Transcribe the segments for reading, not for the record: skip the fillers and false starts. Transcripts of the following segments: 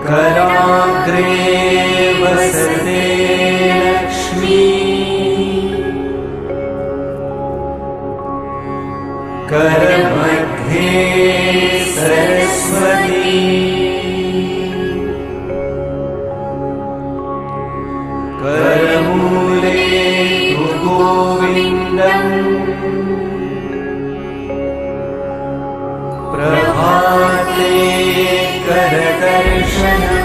कराग्रे वसते लक्ष्मी करमध्ये सरस्वती करमूले तु गोविन्दम् प्रभाते करदर्शनम्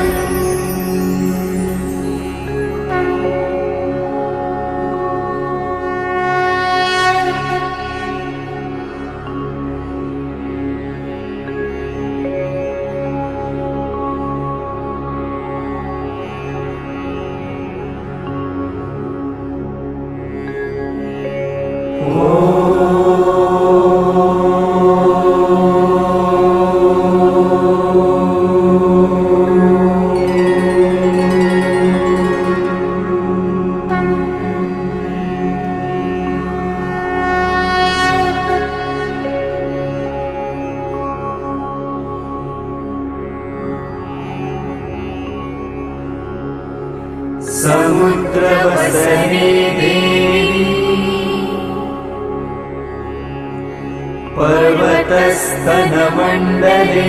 समुद्रवसने देवी पर्वतस्तनमण्डले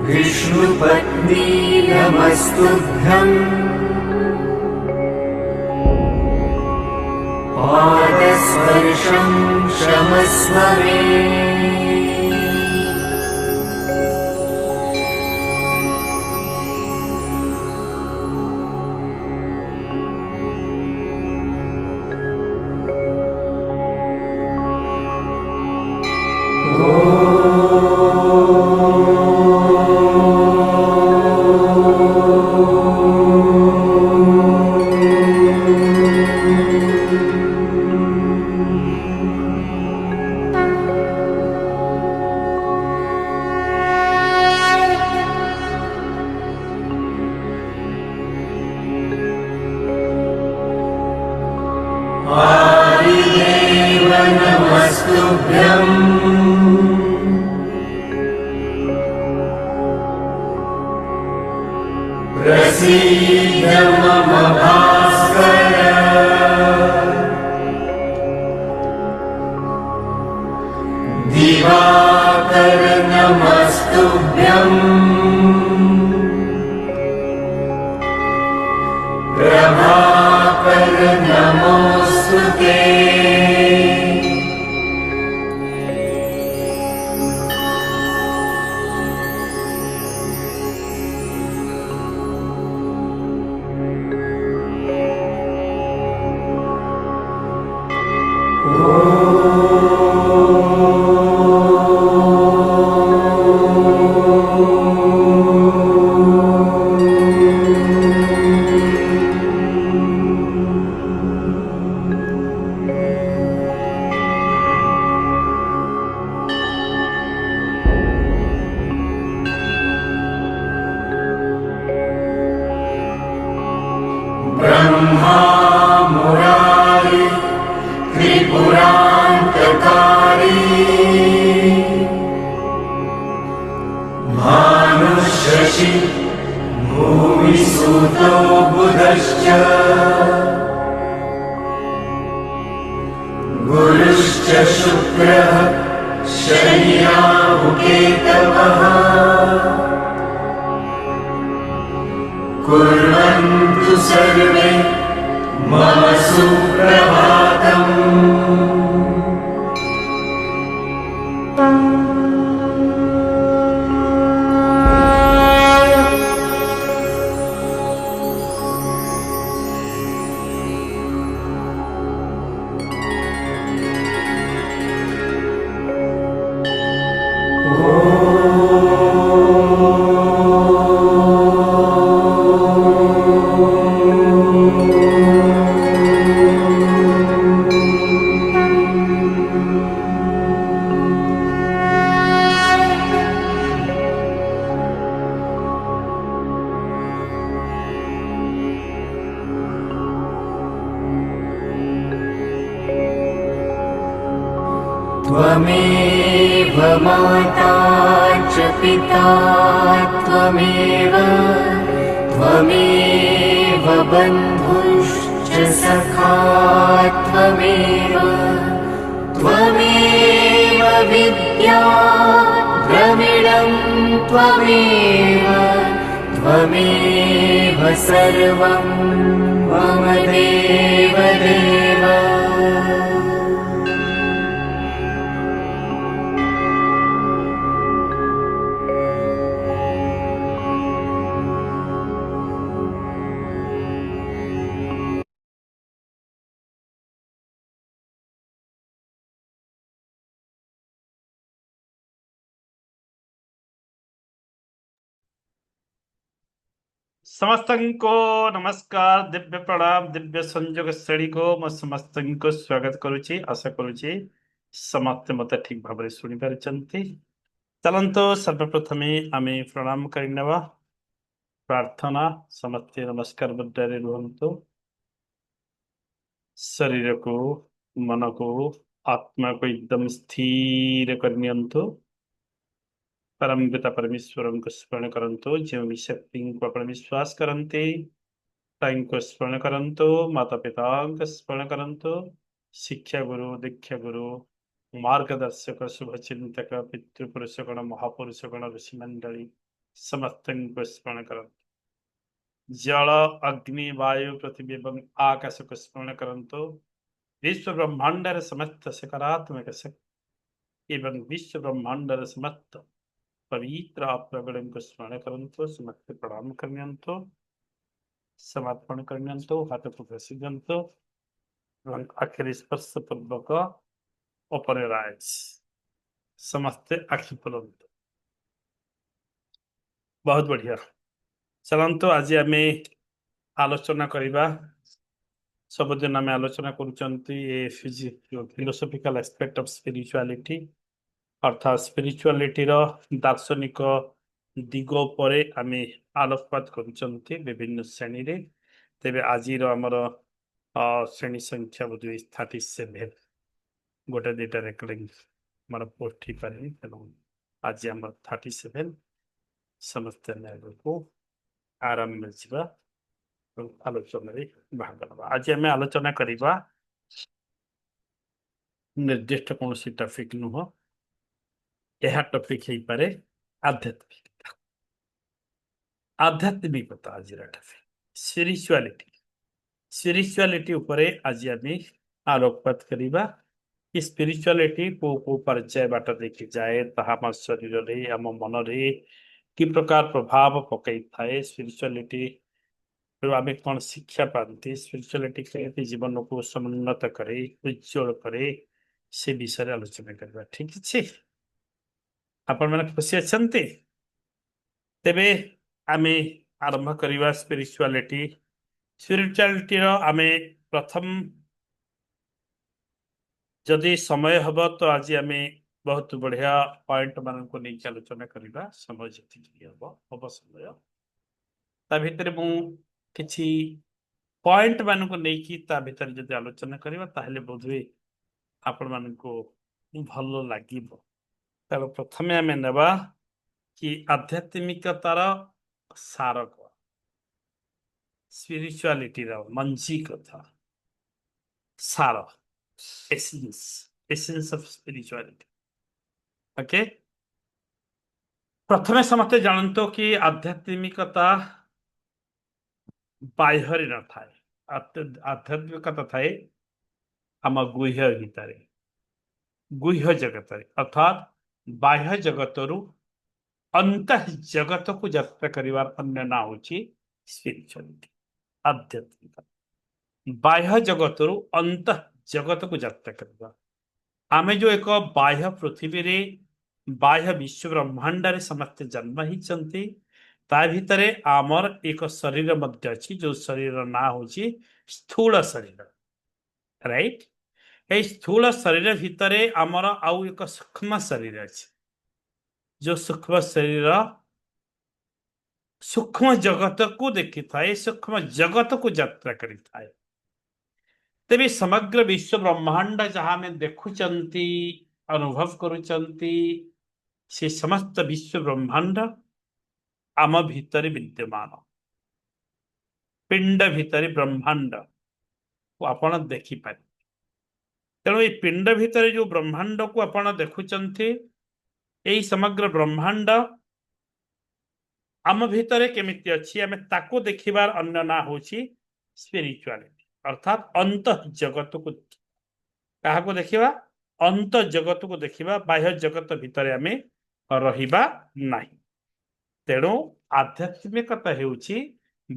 विष्णुपत्नी नमस्तुभ्यम् पादस्पर्शं क्षमस्व मे आदिदेव नमस्तुभ्यम् प्रसीद मम भास्कर दिवाकर नमस्तुभ्यम् प्रभाकर नमोस्तुते ब्रह्मा मुरारी त्रिपुरान्तकारी भानुशशि भूमिसूतो बुधश्च गुरुश्च शुक्रः शनि राहुकेतवः कुर्वन्तु सर्वे मम सुप्रभातम् त्वमेव माता च पिता त्वमेव त्वमेव बन्धुश्च सखा त्वमेव त्वमेव विद्या द्रविणं त्वमेव त्वमेव सर्वं मम देवदेव। ସମସ୍ତଙ୍କୁ ନମସ୍କାର, ଦିବ୍ୟ ପ୍ରଣାମ, ଦିବ୍ୟ ସଂଯୋଗ ଶ୍ରେଣୀକୁ ମୁଁ ସମସ୍ତଙ୍କୁ ସ୍ୱାଗତ କରୁଛି। ଆଶା କରୁଛି ସମସ୍ତେ ମୋତେ ଠିକ ଭାବରେ ଶୁଣିପାରୁଛନ୍ତି। ଚାଲନ୍ତୁ ସର୍ବପ୍ରଥମେ ଆମେ ପ୍ରଣାମ କରିନେବା। ପ୍ରାର୍ଥନା, ସମସ୍ତେ ନମସ୍କାର ମୁଦ୍ରାରେ ରୁହନ୍ତୁ। ଶରୀରକୁ, ମନକୁ, ଆତ୍ମାକୁ ଏକଦମ ସ୍ଥିର କରିନିଅନ୍ତୁ। परम पिता परमेश्वर को स्मरण करंतु, जो शक्ति को आपण विश्वास करते ताइंको स्मरण करंतु, माता पिता को स्मरण करंतु, शिक्षा गुरु, दीक्षा गुरु, मार्गदर्शक, शुभचिंतक, पितृपुरुषगण, महापुरुषगण, ऋषि मंडली समस्त को स्मरण करंतु। जल, अग्नि, वायु, पृथ्वी एवं आकाश को स्मरण करंतु। विश्व ब्रह्मांड समस्त सकारात्मक शक्ति एवं विश्व ब्रह्मांड समस्त पवित्र आत्मागण को स्मरण करंतु। समस्त प्रणाम करनियंतु, समर्पण करनियंतु, हाथ को घसी दियंतु और आखिरी स्पर्श पूर्वक ओपन आइज समस्ते आखि खोलंतु। बहुत बढ़िया। चलंतु आज आम आलोचना करिबा। सबुदिन आम आलोचना करुचंती फिलोसॉफिकल एस्पेक्ट ऑफ स्पिरिचुअलिटी, अर्थात स्पिरिचुअलिटी रो दार्शनिक दिग पर आम आलोकपात करुचंती विभिन्न श्रेणी रे। तेबे आज आमर श्रेणी संख्या बोध 37 गोटे दुटा रेकर्डिंग मोर पोस्ट ही पारे। आज आम 37 समस्त को आराम मिल आलोचना भाग ना। आज आम आलोचना करवा निर्दिष्ट कौन सी टॉपिक नुह, यह टॉपिक है पारे आध्यात्मिकता। आध्यात्मिकता आज स्पिरिचुअलिटी, स्पिरिचुअलिटी उपरे आज आम आलोकपात करवा। स्पिरिचुअलिटी को पर्याय बाट देखी जाए ताहा आम शरीर रे, आम मन रे कि प्रकार प्रभाव पकई थाए। स्पिरिचुअलिटी आम कौन शिक्षा पाती, स्पिरिचुअलिटी केମିତି जीवन को समुन्नत करे, उज्जवल करे, से विषय आलोचना करवा। ठीक अच्छे, आपण मैंने खुशी अच्छा। तेबे आम आरंभ करवा स्पिरिचुअलिटी। स्पिरिचुअलिटी आम प्रथम जदि समय हम तो आज आम बहुत बढ़िया पॉइंट मान को नहीं आलोचना करवा। समय जी हम समय ता भितर मु किछि पॉइंट मान को लेकिन ता भितर जदि आलोचना करवा ताहले बोधवे आपण मान को भल लागिबो। तब प्रथमे आम नेबा कि आध्यात्मिकतार सार को, स्पिरिचुअलिटी रो मंजी कथा, सार, एसेंस ऑफ स्पिरिचुअलिटी। ओके, प्रथमे समस्त जानतो कि आध्यात्मिकता बाह्य न थाए। आध्यात्मिकता थाए आम गुह्य भितर, गुह्य जगत, अर्थात बाह्य जगत रु अंत जगत को यात्रा करिवार अन्य ना होची स्पिरिचुअलिटी, आध्यात्मिकता। बाह्य जगत रु अंत जगत को यात्रा करवा। आमे जो एक बाह्य पृथ्वी रे, बाह्य विश्व ब्रह्मांड रे समस्त जन्म ही चंती। ता भितरे आमर एक शरीर मध्य अच्छी, जो शरीर ना होची स्थूल शरीर, राइट। ए स्थूल शरीर भितरे आमर आउ एक सूक्ष्म शरीर अच्छे, जो सूक्ष्म शरीर सूक्ष्म जगत को देखी थाए, सूक्ष्म जगत को यात्रा करी थाए। तेबे समग्र विश्व ब्रह्मांड जहाँ में देखुचंती, अनुभव करुचंती, से समस्त विश्व ब्रह्मांड आम भितर विद्यमान पिंड भितर ब्रह्मांड को आपण देखिपारे तेणु ये पिंड भितर जो ब्रह्मांड को आपण देखुचंती यही समग्र ब्रह्मांड आम भितर केमिति अच्छी आम ताको देखिबार अन्य ना होची स्पिरिचुआलिटी अर्थात अंत जगत को क्या देखिबा अंत जगत को देखिबा बाह्य जगत भितर आम रहिबा नाही तेणु आध्यात्मिकता हेउची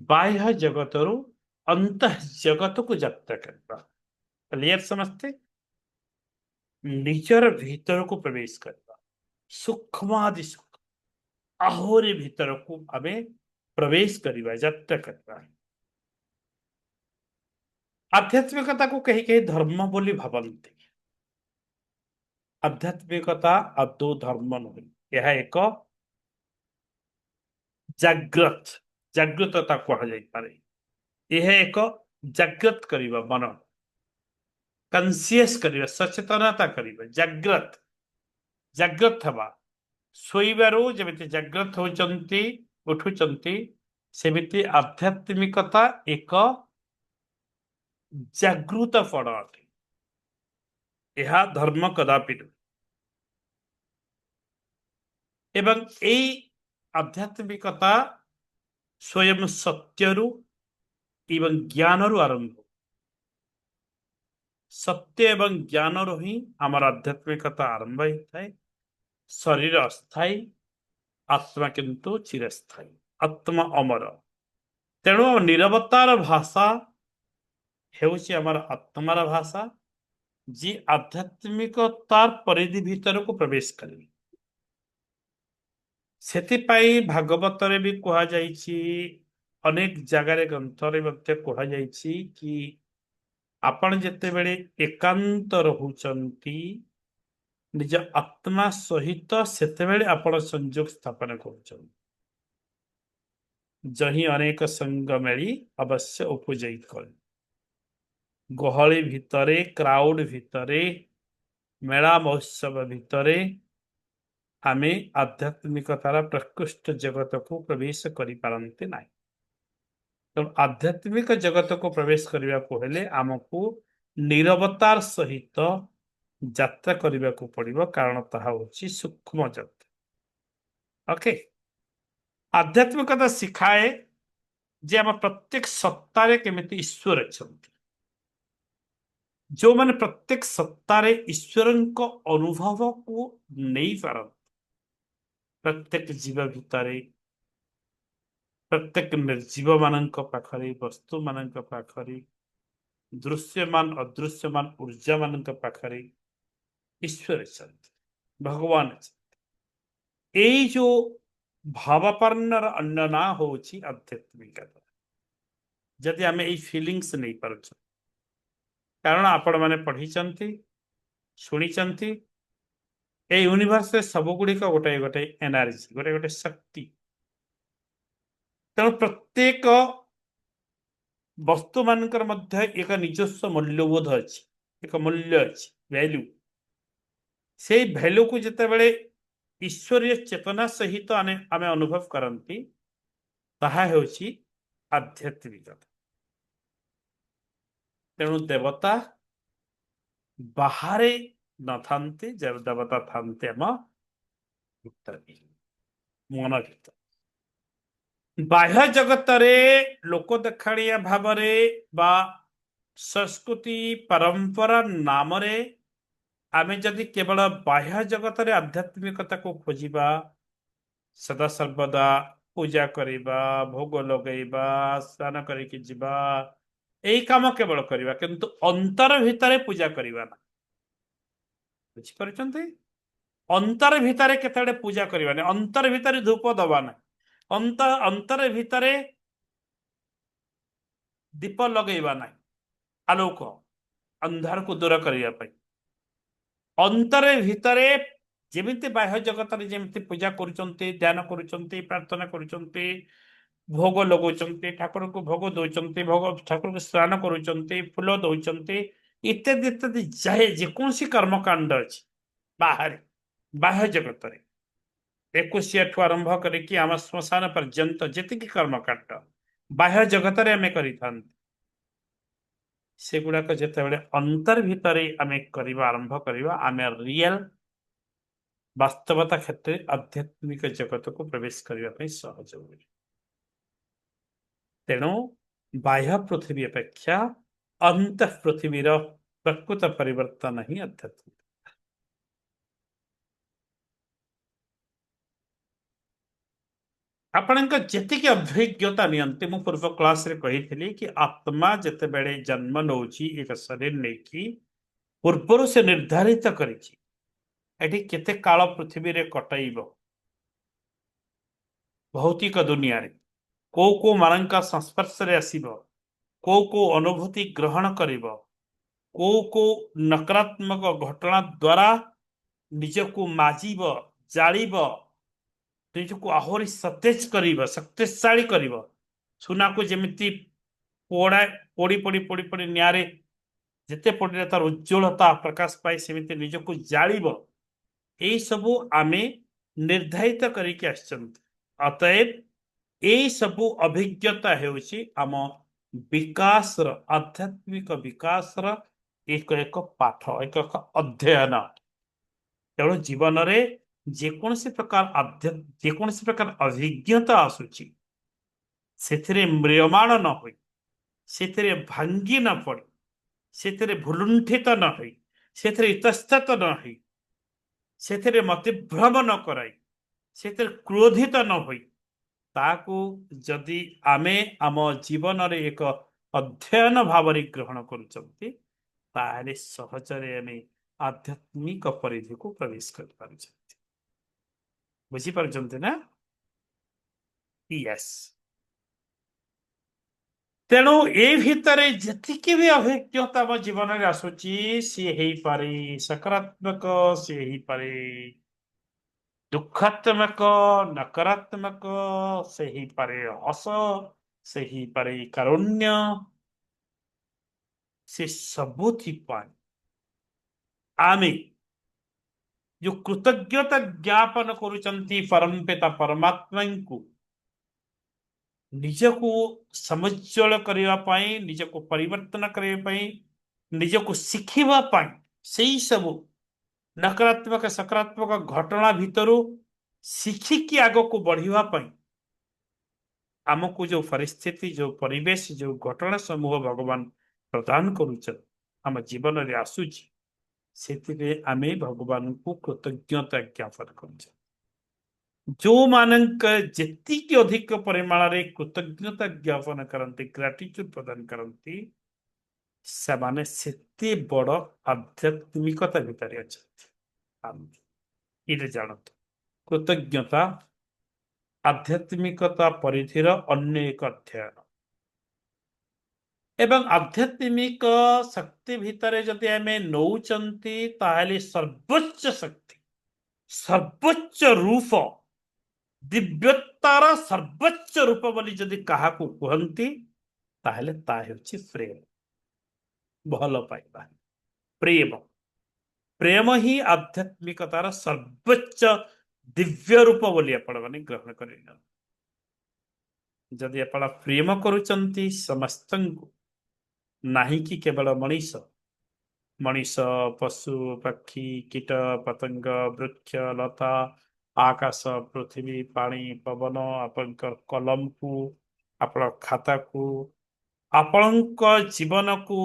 बाह्य जगतरु अंत जगत को यात्रा करबा क्लियर समझते निजर भीतर को प्रवेश करबा सूक्ष्मादि सुख आहुरी भीतर को आमे प्रवेश करिबा यात्रा करबा आध्यात्मिकता को कहीं कहीं धर्म बोली भावन्ति आध्यात्मिकता आदौ धर्म नुहे यह एक जाग्रत जागृतता कहा जाइपारे यह एक जाग्रत करिबा मन कन्सियस करिबा सचेतनता करिबा जाग्रत जाग्रत हवा शोइबारू जेमिति जाग्रत होचंती उठुचंती सेमिति आध्यात्मिकता एक जागृत फल अटे यह धर्म कदापि नुहे एवं एई आध्यात्मिकता स्वयं सत्यरु एवं ज्ञानरु आरंभ सत्य एवं ज्ञानरु ही आमर आध्यात्मिकता आरंभ होता है शरीर अस्थायी आत्मा किंतु चिरस्थायी आत्मा अमर तेणु निरवतार भाषा हेउची आमर आत्मार भाषा जी आध्यात्मिकतार परिधि भीतर को प्रवेश करे सेतिपाई भागवत रे भी कहा जाइछि अनेक जगार ग्रंथ रे कहा जाइछि कि आपण जेतेबेले एकांत रहुचंती निज आत्मा सहित सेतेबेले आपण संयोग स्थापन करुचंती जही अनेक संग मेली अवश्य उपजई कर गहली भितरे क्राउड भितरे मेला महोत्सव भितरे आमे आध्यात्मिकतार प्रकृष्ट जगत को प्रवेश करि पारंते नाही तो आध्यात्मिक जगत को प्रवेश करने को हेले आमको निरवतार सहित यात्रा करने को पड़िबो कारण ताहा होची सूक्ष्म जगत ओके आध्यात्मिकता सिखाए जे आम प्रत्येक सत्तारे केमिति ईश्वर अछंती जो माने प्रत्येक सत्तारे ईश्वरंको अनुभव को नहीं पारन प्रत्येक जीव भितरे प्रत्येक निर्जीव मानक पाखरे वस्तु मानक पाखरे दृश्यमान अदृश्यमान ऊर्जा मानक पाखरे ईश्वर अछंती भगवान अछंती एई जो भावापन्नर अन्य ना होची आध्यात्मिकता जदि आमे एई फीलिंग्स नहीं पारछ कारण आपण माने पढ़ी चंती सुनी चंती ए यूनिवर्स रे सब गुडी का गोटे गोटे एनर्जी गोटे गोटे शक्ति तेणु प्रत्येक वस्तु मानकर मध्य एक निजस्व मूल्यबोध अच्छी एक मूल्य अच्छी वैल्यू से वैल्यू को जिते बड़े ईश्वरीय चेतना सहित आमे अनुभव करती ताहा हेउची आध्यात्मिकता तेणु देवता बाहरे न थांते जब देवता थांते आम भीतर मन भीतर बाह्य जगत रे लोक देखाणिया भाव बा संस्कृति परंपरा नाम रे आमे जदि केवल बाह्य जगत रे आध्यात्मिकता को खोजिबा सदा सर्वदा पूजा करिबा भोग लगेबा स्नान करिके जिबा एई काम केवल करिबा किंतु अंतर भितरे पूजा करिबा ना बुझी पारुचंती अंतर भितरे केतेडे पूजा करिबा ना अंतर भितरे धूप दबा ना अंतर भितरे दीप लगेबा ना आलोक अंधार को दूर करिया पई अंतर भितरे जेमिति बाह्य जगत रे जेमिति पूजा करूचंती ध्यान करूचंती प्रार्थना करूचंती भोग लगौचंती ठाकुर को भोग दौचंती भोग ठाकुर को स्नान करूचंती फूल दौचंती इत्यादि इत्यादि जाए जेकोसी कर्मकांड अछि बाहर बाह्य जगत रे एकुशिया ठू आरंभ करके आम श्मशान पर्यंत जेतिकी कर्मकांड बाह्य जगत आम कर सेगुड़ाक जिते अंतर भितर आम करवा आरंभ करवा आम रियल वास्तवता क्षेत्र में आध्यात्मिक जगत को प्रवेश करने सहज हुए। तेणु बाह्य पृथ्वी अपेक्षा अंत पृथ्वीर प्रकृत परिवर्तन ही आध्यात्मिक। आपण जी अभिज्ञता नियंती मु पूर्व क्लास रे कही कि आत्मा जिते बड़े जन्म नौ एक शरीर नहीं पूर्वर से निर्धारित करी केते काल पृथ्वी रे कटैब भौतिक दुनिया रे को मान संस्पर्श रे आसीब को अनुभूति ग्रहण करिब को नकारात्मक घटना द्वारा निजको माजिब जालिब निजको आहुरी सतेज करिब शक्तिशाली करिब सुना को जेमिति पोड़ा पोड़ी पोड़ी पोड़ी पोड़ी नियारे जेते पड़े तार उज्ज्वलता प्रकाश पाए सेमिति निजको जालिब यही सबू आमे निर्धारित करके आसचंती। अतएव यही सबू अभिज्ञता हेउची आम विकास आध्यात्मिक विकास एक एक पाठ एक एक अध्ययन। तेणु जीवन में जेकोसी प्रकार जेकोसी प्रकार अभिज्ञता आसूची से म्रियमाण न हो से भांगी न पड़ से भुलुंठित न हो से इतस्तत न हो से मतिभ्रम न कराई से क्रोधित न हो ताकू जदि आमे आम जीवन रे एक अध्ययन भाव ग्रहण करुचंती ताहले सहजरे आमे आध्यात्मिक परिधि को प्रवेश कर पारुचंती। बुझी पारुचंती ना? यस। तेणु ए भितरे जतिके भी अभिज्ञता आम जीवन में आसूची सी हो पारे सकारात्मक सी हो पारे दुखात्मक नकारात्मक से ही पारे हस से ही पारे कारुण्य से सबुथि आमे जो कृतज्ञता ज्ञापन करुचंती परमपिता परमात्मा को निजको समज्वल करने निजको परिवर्तन करने निजको शिखा से सब नकारात्मक सकारात्मक घटना भितर शिखिकी आग को बढ़ापी आमको जो परिस्थिति जो परिवेश जो घटना समूह भगवान प्रदान करुचन आम जीवन में आसूची से आमे भगवान को कृतज्ञता ज्ञापन कर जो मानक जी अधिक परिमाण रे कृतज्ञता ज्ञापन करते ग्राटिट्यूड प्रदान करती से माने सेते बड़ आध्यात्मिकता भितर अच्छा ये जानत कृतज्ञता आध्यात्मिकता परिधिर अन्य एक अध्ययन एवं आध्यात्मिक शक्ति भितर जदि आम नौचंती ताहले सर्वोच्च शक्ति सर्वोच्च रूप दिव्यतार सर्वोच्च रूप बोली जदि कहा कहती ताहले ता हेउछि प्रेम भल पाइबा प्रेम प्रेम ही आध्यात्मिकतार सर्वोच्च दिव्य रूप बोली आपण माने ग्रहण करेन जदि आपण प्रेम करुचंती समस्तंकु नाही कि केवल मनीष मनीष पशु पक्षी कीट पतंग वृक्ष लता आकाश पृथ्वी पानी पवन आपण कलम को आपण खाता को आपण जीवन को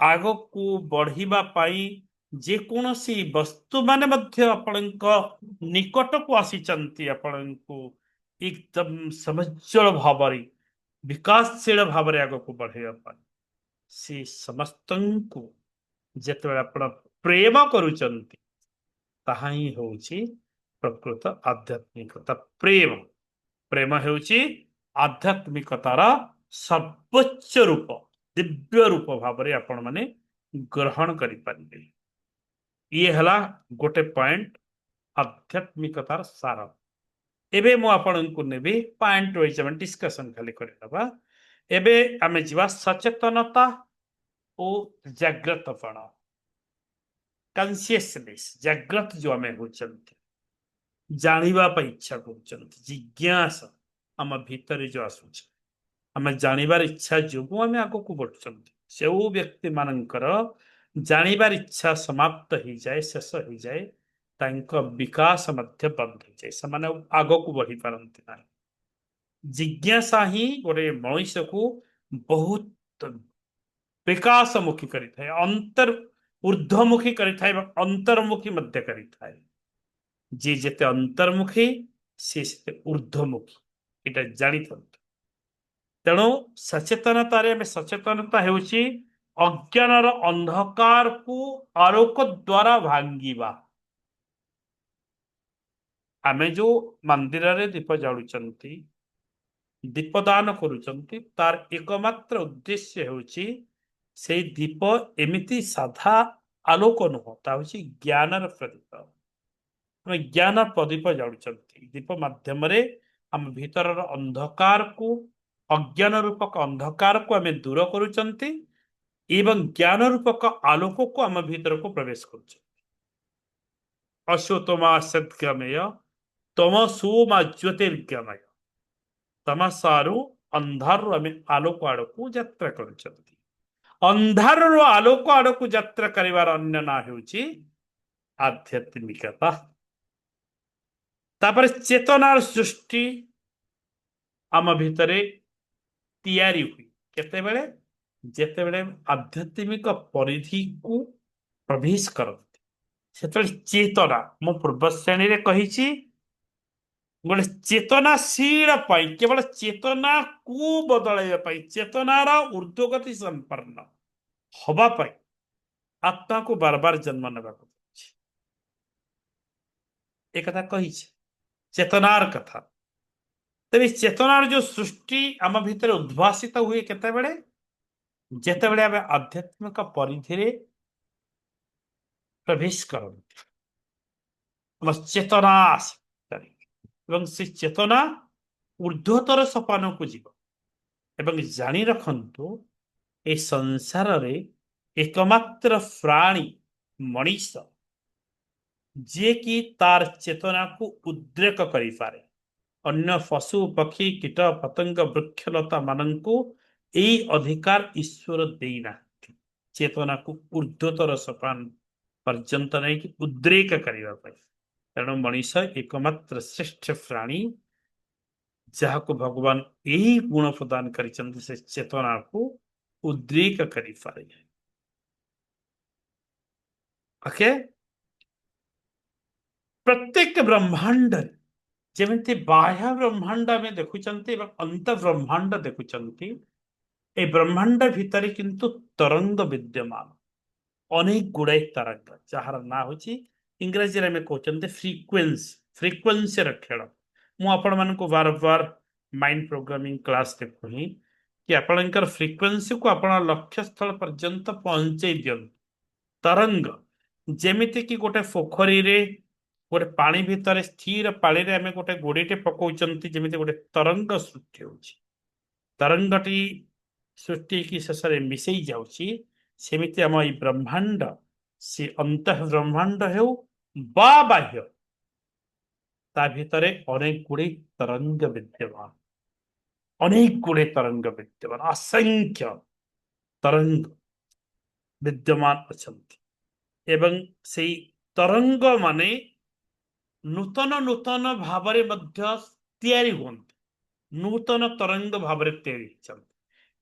आग को बढ़िबा पाई जेकोसी वस्तु माने मध्य आपण निकट को आसीचंती आपण को एकदम समज्वल भाव विकासशील भाव आग को बढ़ाइबा पाई से समस्त को जिते आप प्रेम करुचंती ताहा ही होची प्रकृत आध्यात्मिकता प्रेम प्रेम होची आध्यात्मिकतार सर्वोच्च रूप दिव्य रूप भाव आपण माने ग्रहण करि पारिबे ये हला गोटे पॉइंट आध्यात्मिकतार सार एबे मु आपण को नेबे पॉइंट वाइज हम डिस्कशन खाली करबा एबे आमे जीवा सचेतनता और जागृतपण कॉन्शियसनेस जागृत जो आमे होचंती ଜାଣିବା ପାଇଁ ଇଚ୍ଛା କରୁଛନ୍ତି। ଜିଜ୍ଞାସା ଆମ ଭିତରେ ଯୋଉ ଆସୁଛି, ଆମେ ଜାଣିବାର ଇଚ୍ଛା ଯୋଗୁଁ ଆମେ ଆଗକୁ ବଢୁଛନ୍ତି। ଯେଉଁ ବ୍ୟକ୍ତି ମାନଙ୍କର ଜାଣିବାର ଇଚ୍ଛା ସମାପ୍ତ ହେଇଯାଏ, ଶେଷ ହେଇଯାଏ, ତାଙ୍କ ବିକାଶ ମଧ୍ୟ ବନ୍ଦ ହେଇଯାଏ, ସେମାନେ ଆଉ ଆଗକୁ ବଢି ପାରନ୍ତି ନାହିଁ। ଜିଜ୍ଞାସା ହିଁ ଗୋଟେ ମଣିଷକୁ ବହୁତ ବିକାଶମୁଖୀ କରିଥାଏ, ଉର୍ଦ୍ଧ୍ୱମୁଖୀ କରିଥାଏ ଏବଂ ଅନ୍ତର୍ମୁଖୀ ମଧ୍ୟ କରିଥାଏ। ଯିଏ ଯେତେ ଅନ୍ତର୍ମୁଖୀ ସିଏ ସେତେ ଉର୍ଦ୍ଧ୍ୱମୁଖୀ, ଏଇଟା ଜାଣିଥାନ୍ତୁ। ତେଣୁ ସଚେତନତାରେ ଆମେ ସଚେତନତା ହେଉଛି ଅଜ୍ଞାନର ଅନ୍ଧକାରକୁ ଆଲୋକ ଦ୍ୱାରା ଭାଙ୍ଗିବା। ଆମେ ଯୋଉ ମନ୍ଦିରରେ ଦୀପ ଜାଳୁଛନ୍ତି, ଦୀପଦାନ କରୁଛନ୍ତି, ତାର ଏକମାତ୍ର ଉଦ୍ଦେଶ୍ୟ ହେଉଛି ସେଇ ଦୀପ ଏମିତି ସାଧା ଆଲୋକ ନୁହଁ, ତା ହେଉଛି ଜ୍ଞାନର ପ୍ରଦୀପ। ଆମେ ଜ୍ଞାନ ପ୍ରଦୀପ ଜାଳୁଛନ୍ତି, ଦୀପ ମାଧ୍ୟମରେ ଆମ ଭିତରର ଅନ୍ଧକାରକୁ, ଅଜ୍ଞାନ ରୂପକ ଅନ୍ଧକାରକୁ ଆମେ ଦୂର କରୁଛନ୍ତି ଏବଂ ଜ୍ଞାନ ରୂପକ ଆଲୋକକୁ ଆମ ଭିତରକୁ ପ୍ରବେଶ କରୁଛନ୍ତି। ଅଶ୍ୱତମା ସଦ୍ଗମୟ ତମସୁ ମା ଜ୍ୟୋତିର୍ଗମୟ। ତମସାରୁ, ଅନ୍ଧାରରୁ ଆମେ ଆଲୋକ ଆଡକୁ ଯାତ୍ରା କରୁଛନ୍ତି। ଅନ୍ଧାରରୁ ଆଲୋକ ଆଡକୁ ଯାତ୍ରା କରିବାର ଅନ୍ୟ ନାଁ ହେଉଛି ଆଧ୍ୟାତ୍ମିକତା। ତାପରେ ଚେତନାର ସୃଷ୍ଟି ଆମ ଭିତରେ ତିଆରି ହୁଏ କେତେବେଳେ? ଯେତେବେଳେ ଆଧ୍ୟାତ୍ମିକ ପରିଧିକୁ ପ୍ରବେଶ କରନ୍ତି, ସେତେବେଳେ ଚେତନା, ମୁଁ ପୂର୍ବ ଶ୍ରେଣୀରେ କହିଛି, ଗୋଟେ ଚେତନାଶୀଳ ପାଇଁ, କେବଳ ଚେତନାକୁ ବଦଳାଇବା ପାଇଁ, ଚେତନାର ଊର୍ଦ୍ଧ୍ୱଗତି ସମ୍ପନ୍ନ ହବା ପାଇଁ ଆତ୍ମାକୁ ବାରବାର ଜନ୍ମ ନେବାକୁ ପଡୁଛି। ଏ କଥା କହିଛି, ଚେତନାର କଥା। ତେବେ ଚେତନାର ଯୋଉ ସୃଷ୍ଟି ଆମ ଭିତରେ ଉଦ୍ଭାସିତ ହୁଏ କେତେବେଳେ? ଯେତେବେଳେ ଆମେ ଆଧ୍ୟାତ୍ମିକ ପରିଧିରେ ପ୍ରବେଶ କରନ୍ତି, ଆମ ଚେତନା ଆସେ ଏବଂ ସେ ଚେତନା ଊର୍ଦ୍ଧ୍ୱତର ସୋପାନକୁ ଯିବ। ଏବଂ ଜାଣି ରଖନ୍ତୁ, ଏ ସଂସାରରେ ଏକମାତ୍ର ପ୍ରାଣୀ ମଣିଷ ଯିଏକି ତାର ଚେତନାକୁ ଉଦ୍ରେକ କରିପାରେ। ଅନ୍ୟ ପଶୁ ପକ୍ଷୀ କୀଟ ପତଙ୍ଗ ବୃକ୍ଷଲତା ମାନଙ୍କୁ ଏଇ ଅଧିକାର ଈଶ୍ୱର ଦେଇନାହାନ୍ତି, ଚେତନାକୁ ଊର୍ଦ୍ଧ୍ୱତର ସୋପାନ ପର୍ଯ୍ୟନ୍ତ ନେଇକି ଉଦ୍ରେକ କରିବା ପାଇଁ। ତେଣୁ ମଣିଷ ଏକମାତ୍ର ଶ୍ରେଷ୍ଠ ପ୍ରାଣୀ ଯାହାକୁ ଭଗବାନ ଏହି ଗୁଣ ପ୍ରଦାନ କରିଛନ୍ତି, ସେ ଚେତନାକୁ ଉଦ୍ରେକ କରିପାରେ। ଓକେ, ପ୍ରତ୍ୟେକ ବ୍ରହ୍ମାଣ୍ଡରେ ଯେମିତି ବାହ୍ୟ ବ୍ରହ୍ମାଣ୍ଡ ଆମେ ଦେଖୁଛନ୍ତି ଏବଂ ଅନ୍ତ ବ୍ରହ୍ମାଣ୍ଡ ଦେଖୁଛନ୍ତି, এই ବ୍ରହ୍ମାଣ୍ଡ ଭିତରେ କିନ୍ତୁ ତରଙ୍ଗ ବିଦ୍ୟମାନ, ଅନେକ ଗୁଡ଼ାଏ ତରଙ୍ଗ, ଯାହାର ନାଁ ହେଉଛି ଇଂରାଜୀରେ ଆମେ କହୁଛନ୍ତି ଫ୍ରିକ୍ୱେନ୍ସି, ଫ୍ରିକ୍ୱେନ୍ସିର ଖେଳ। ମୁଁ ଆପଣମାନଙ୍କୁ ବାର ବାର ମାଇଣ୍ଡ ପ୍ରୋଗ୍ରାମିଂ କ୍ଲାସରେ କହି କି ଆପଣଙ୍କର ଫ୍ରିକ୍ୱେନ୍ସିକୁ ଆପଣ ଲକ୍ଷ୍ୟସ୍ଥଳ ପର୍ଯ୍ୟନ୍ତ ପହଞ୍ଚେଇ ଦିଅନ୍ତୁ। ତରଙ୍ଗ ଯେମିତିକି ଗୋଟେ ପୋଖରୀରେ, ଗୋଟେ ପାଣି ଭିତରେ ସ୍ଥିର ପାଣିରେ ଆମେ ଗୋଟେ ଗୋଡ଼ିଟେ ପକାଉଛନ୍ତି, ଯେମିତି ଗୋଟେ ତରଙ୍ଗ ସୃଷ୍ଟି ହେଉଛି, ତରଙ୍ଗଟି ସୃଷ୍ଟି ହେଇକି ଶେଷରେ ମିଶେଇ ଯାଉଛି, ସେମିତି ଆମ ଏଇ ବ୍ରହ୍ମାଣ୍ଡ, ସେ ଅନ୍ତଃ ବ୍ରହ୍ମାଣ୍ଡ ହେଉ ବା ବାହ୍ୟ, ତା ଭିତରେ ଅନେକ ଗୁଡ଼ିଏ ତରଙ୍ଗ ବିଦ୍ୟମାନ, ଅନେକ ଗୁଡ଼ିଏ ତରଙ୍ଗ ବିଦ୍ୟମାନ, ଅସଂଖ୍ୟ ତରଙ୍ଗ ବିଦ୍ୟମାନ ଅଛନ୍ତି। ଏବଂ ସେଇ ତରଙ୍ଗ ମାନେ ନୂତନ ନୂତନ ଭାବରେ ମଧ୍ୟ ତିଆରି ହୁଅନ୍ତି, ନୂତନ ତରଙ୍ଗ ଭାବରେ ତିଆରି ହେଇଛନ୍ତି।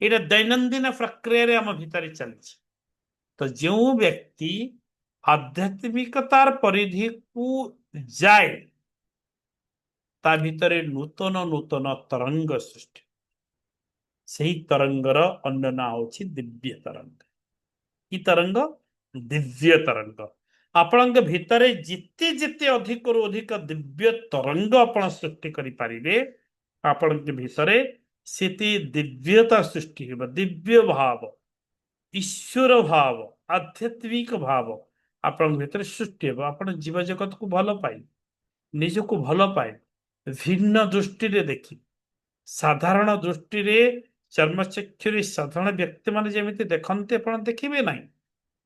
ଏଇଟା ଦୈନନ୍ଦିନ ପ୍ରକ୍ରିୟାରେ ଆମ ଭିତରେ ଚାଲିଛି। ତ ଯେଉଁ ବ୍ୟକ୍ତି ଆଧ୍ୟାତ୍ମିକତାର ପରିଧିକୁ ଯାଏ, ତା ଭିତରେ ନୂତନ ନୂତନ ତରଙ୍ଗ ସୃଷ୍ଟି, ସେହି ତରଙ୍ଗର ଅନ୍ୟ ନାଁ ହେଉଛି ଦିବ୍ୟ ତରଙ୍ଗ। କି ତରଙ୍ଗ? ଦିବ୍ୟ ତରଙ୍ଗ। ଆପଣଙ୍କ ଭିତରେ ଯେତେ ଯେତେ ଅଧିକରୁ ଅଧିକ ଦିବ୍ୟ ତରଙ୍ଗ ଆପଣ ସୃଷ୍ଟି କରିପାରିବେ, ଆପଣଙ୍କ ଭିତରେ ସେତେ ଦିବ୍ୟତା ସୃଷ୍ଟି ହେବ, ଦିବ୍ୟ ଭାବ, ଈଶ୍ୱର ଭାବ, ଆଧ୍ୟାତ୍ମିକ ଭାବ ଆପଣଙ୍କ ଭିତରେ ସୃଷ୍ଟି ହେବ। ଆପଣ ଜୀବ ଜଗତକୁ ଭଲ ପାଇବେ, ନିଜକୁ ଭଲ ପାଇବେ, ଭିନ୍ନ ଦୃଷ୍ଟିରେ ଦେଖିବେ। ସାଧାରଣ ଦୃଷ୍ଟିରେ, ଚର୍ମଚକ୍ଷୁରେ ସାଧାରଣ ବ୍ୟକ୍ତିମାନେ ଯେମିତି ଦେଖନ୍ତି ଆପଣ ଦେଖିବେ ନାହିଁ।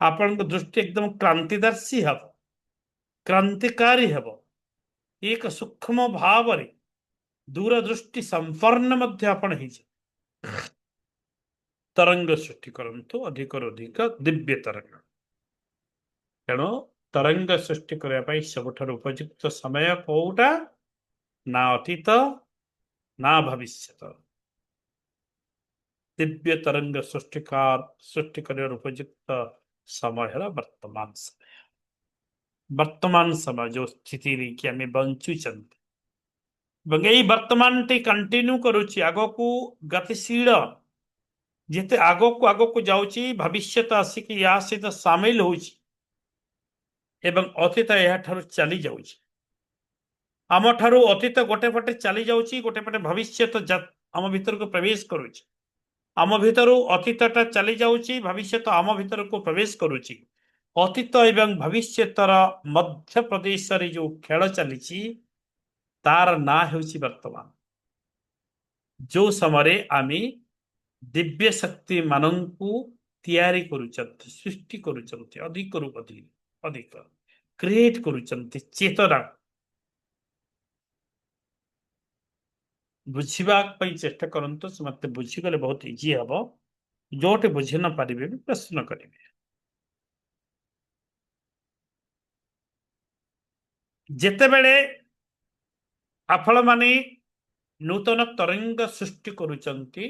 ଆପଣଙ୍କ ଦୃଷ୍ଟି ଏକଦମ କ୍ରାନ୍ତିଦର୍ଶୀ ହେବ, କ୍ରାନ୍ତିକାରୀ ହେବ। एक सूक्ष्म भाव दूरदृष्टि संपन्न मध्य आपण तरंग सृष्टि करंतु अधिकରୁ ଅଧିକ दिव्य तरंग। तेणु तरंग सृष्टि करने सबुठार उपयुक्त समय कोउटा ना अतीत ना भविष्यत। दिव्य तरंग सृष्टि कर उपयुक्त समय है वर्तमान समय। वर्तमान समय जो स्थिति कि आम बंचुंट वर्तमान टी कंटिन्यू करुच्ची आग को गतिशील जिते आग को जाऊँगी भविष्यत आसिक या सहित सामिल होउची एवं अतीत यह चली जाऊँगी आम ठारू अतीत गोटे पटे चली जाऊँगी गोटे पटे भविष्यत आम भीतर को प्रवेश करुच्ची आम भीतर अतीतटा चली जाऊँगी भविष्यत आम भीतर को प्रवेश करुच्ची अतीत एवं भविष्यतर मध्य प्रदेश रे जो खेल चली तार ना होउची वर्तमान। जो समय आमी दिव्य शक्ति मानंकु तैयारी करुचंती सृष्टि करुचंती अधिक रु अधिक क्रिएट करुचंती चेतना बुझीबा पई चेष्टा करंतु मते बुझीगले बहुत इजी हबो जोटे बुझी न पारिबे भी प्रश्न करिवे। जेते बेले आपण माने नूतन तरंग सृष्टि करुचंती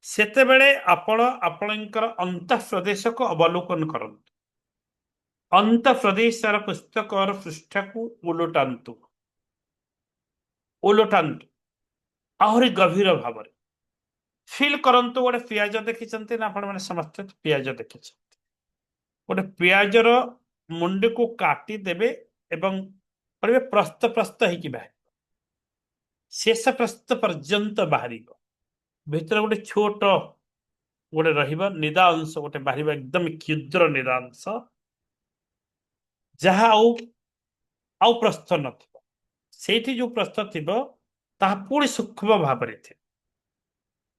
सेते बेले आपण आपणकर अंतः प्रदेश को अवलोकन करंतु अंतः प्रदेश पुस्तक और पृष्ठ को उलटांतु उलटांतु आहरी गभीर भाव फिल करंतु गोटे पियाज देखी ना आपण मैंने समस्त पियाज देखी गोटे पियाजर मुंडी को काटी देबे एवं प्रस्त प्रस्त होगी बाहर शेष प्रस्त पर्यंत बाहर भीतर गोटे छोट गोटे रहिबा निदा अंश गोटे बाहर एकदम क्षुद्र निदा अंश जहाँ आउ प्रस्थ न सेठी जो प्रस्थ थिबो ताहा पूरी सूक्ष्म भाव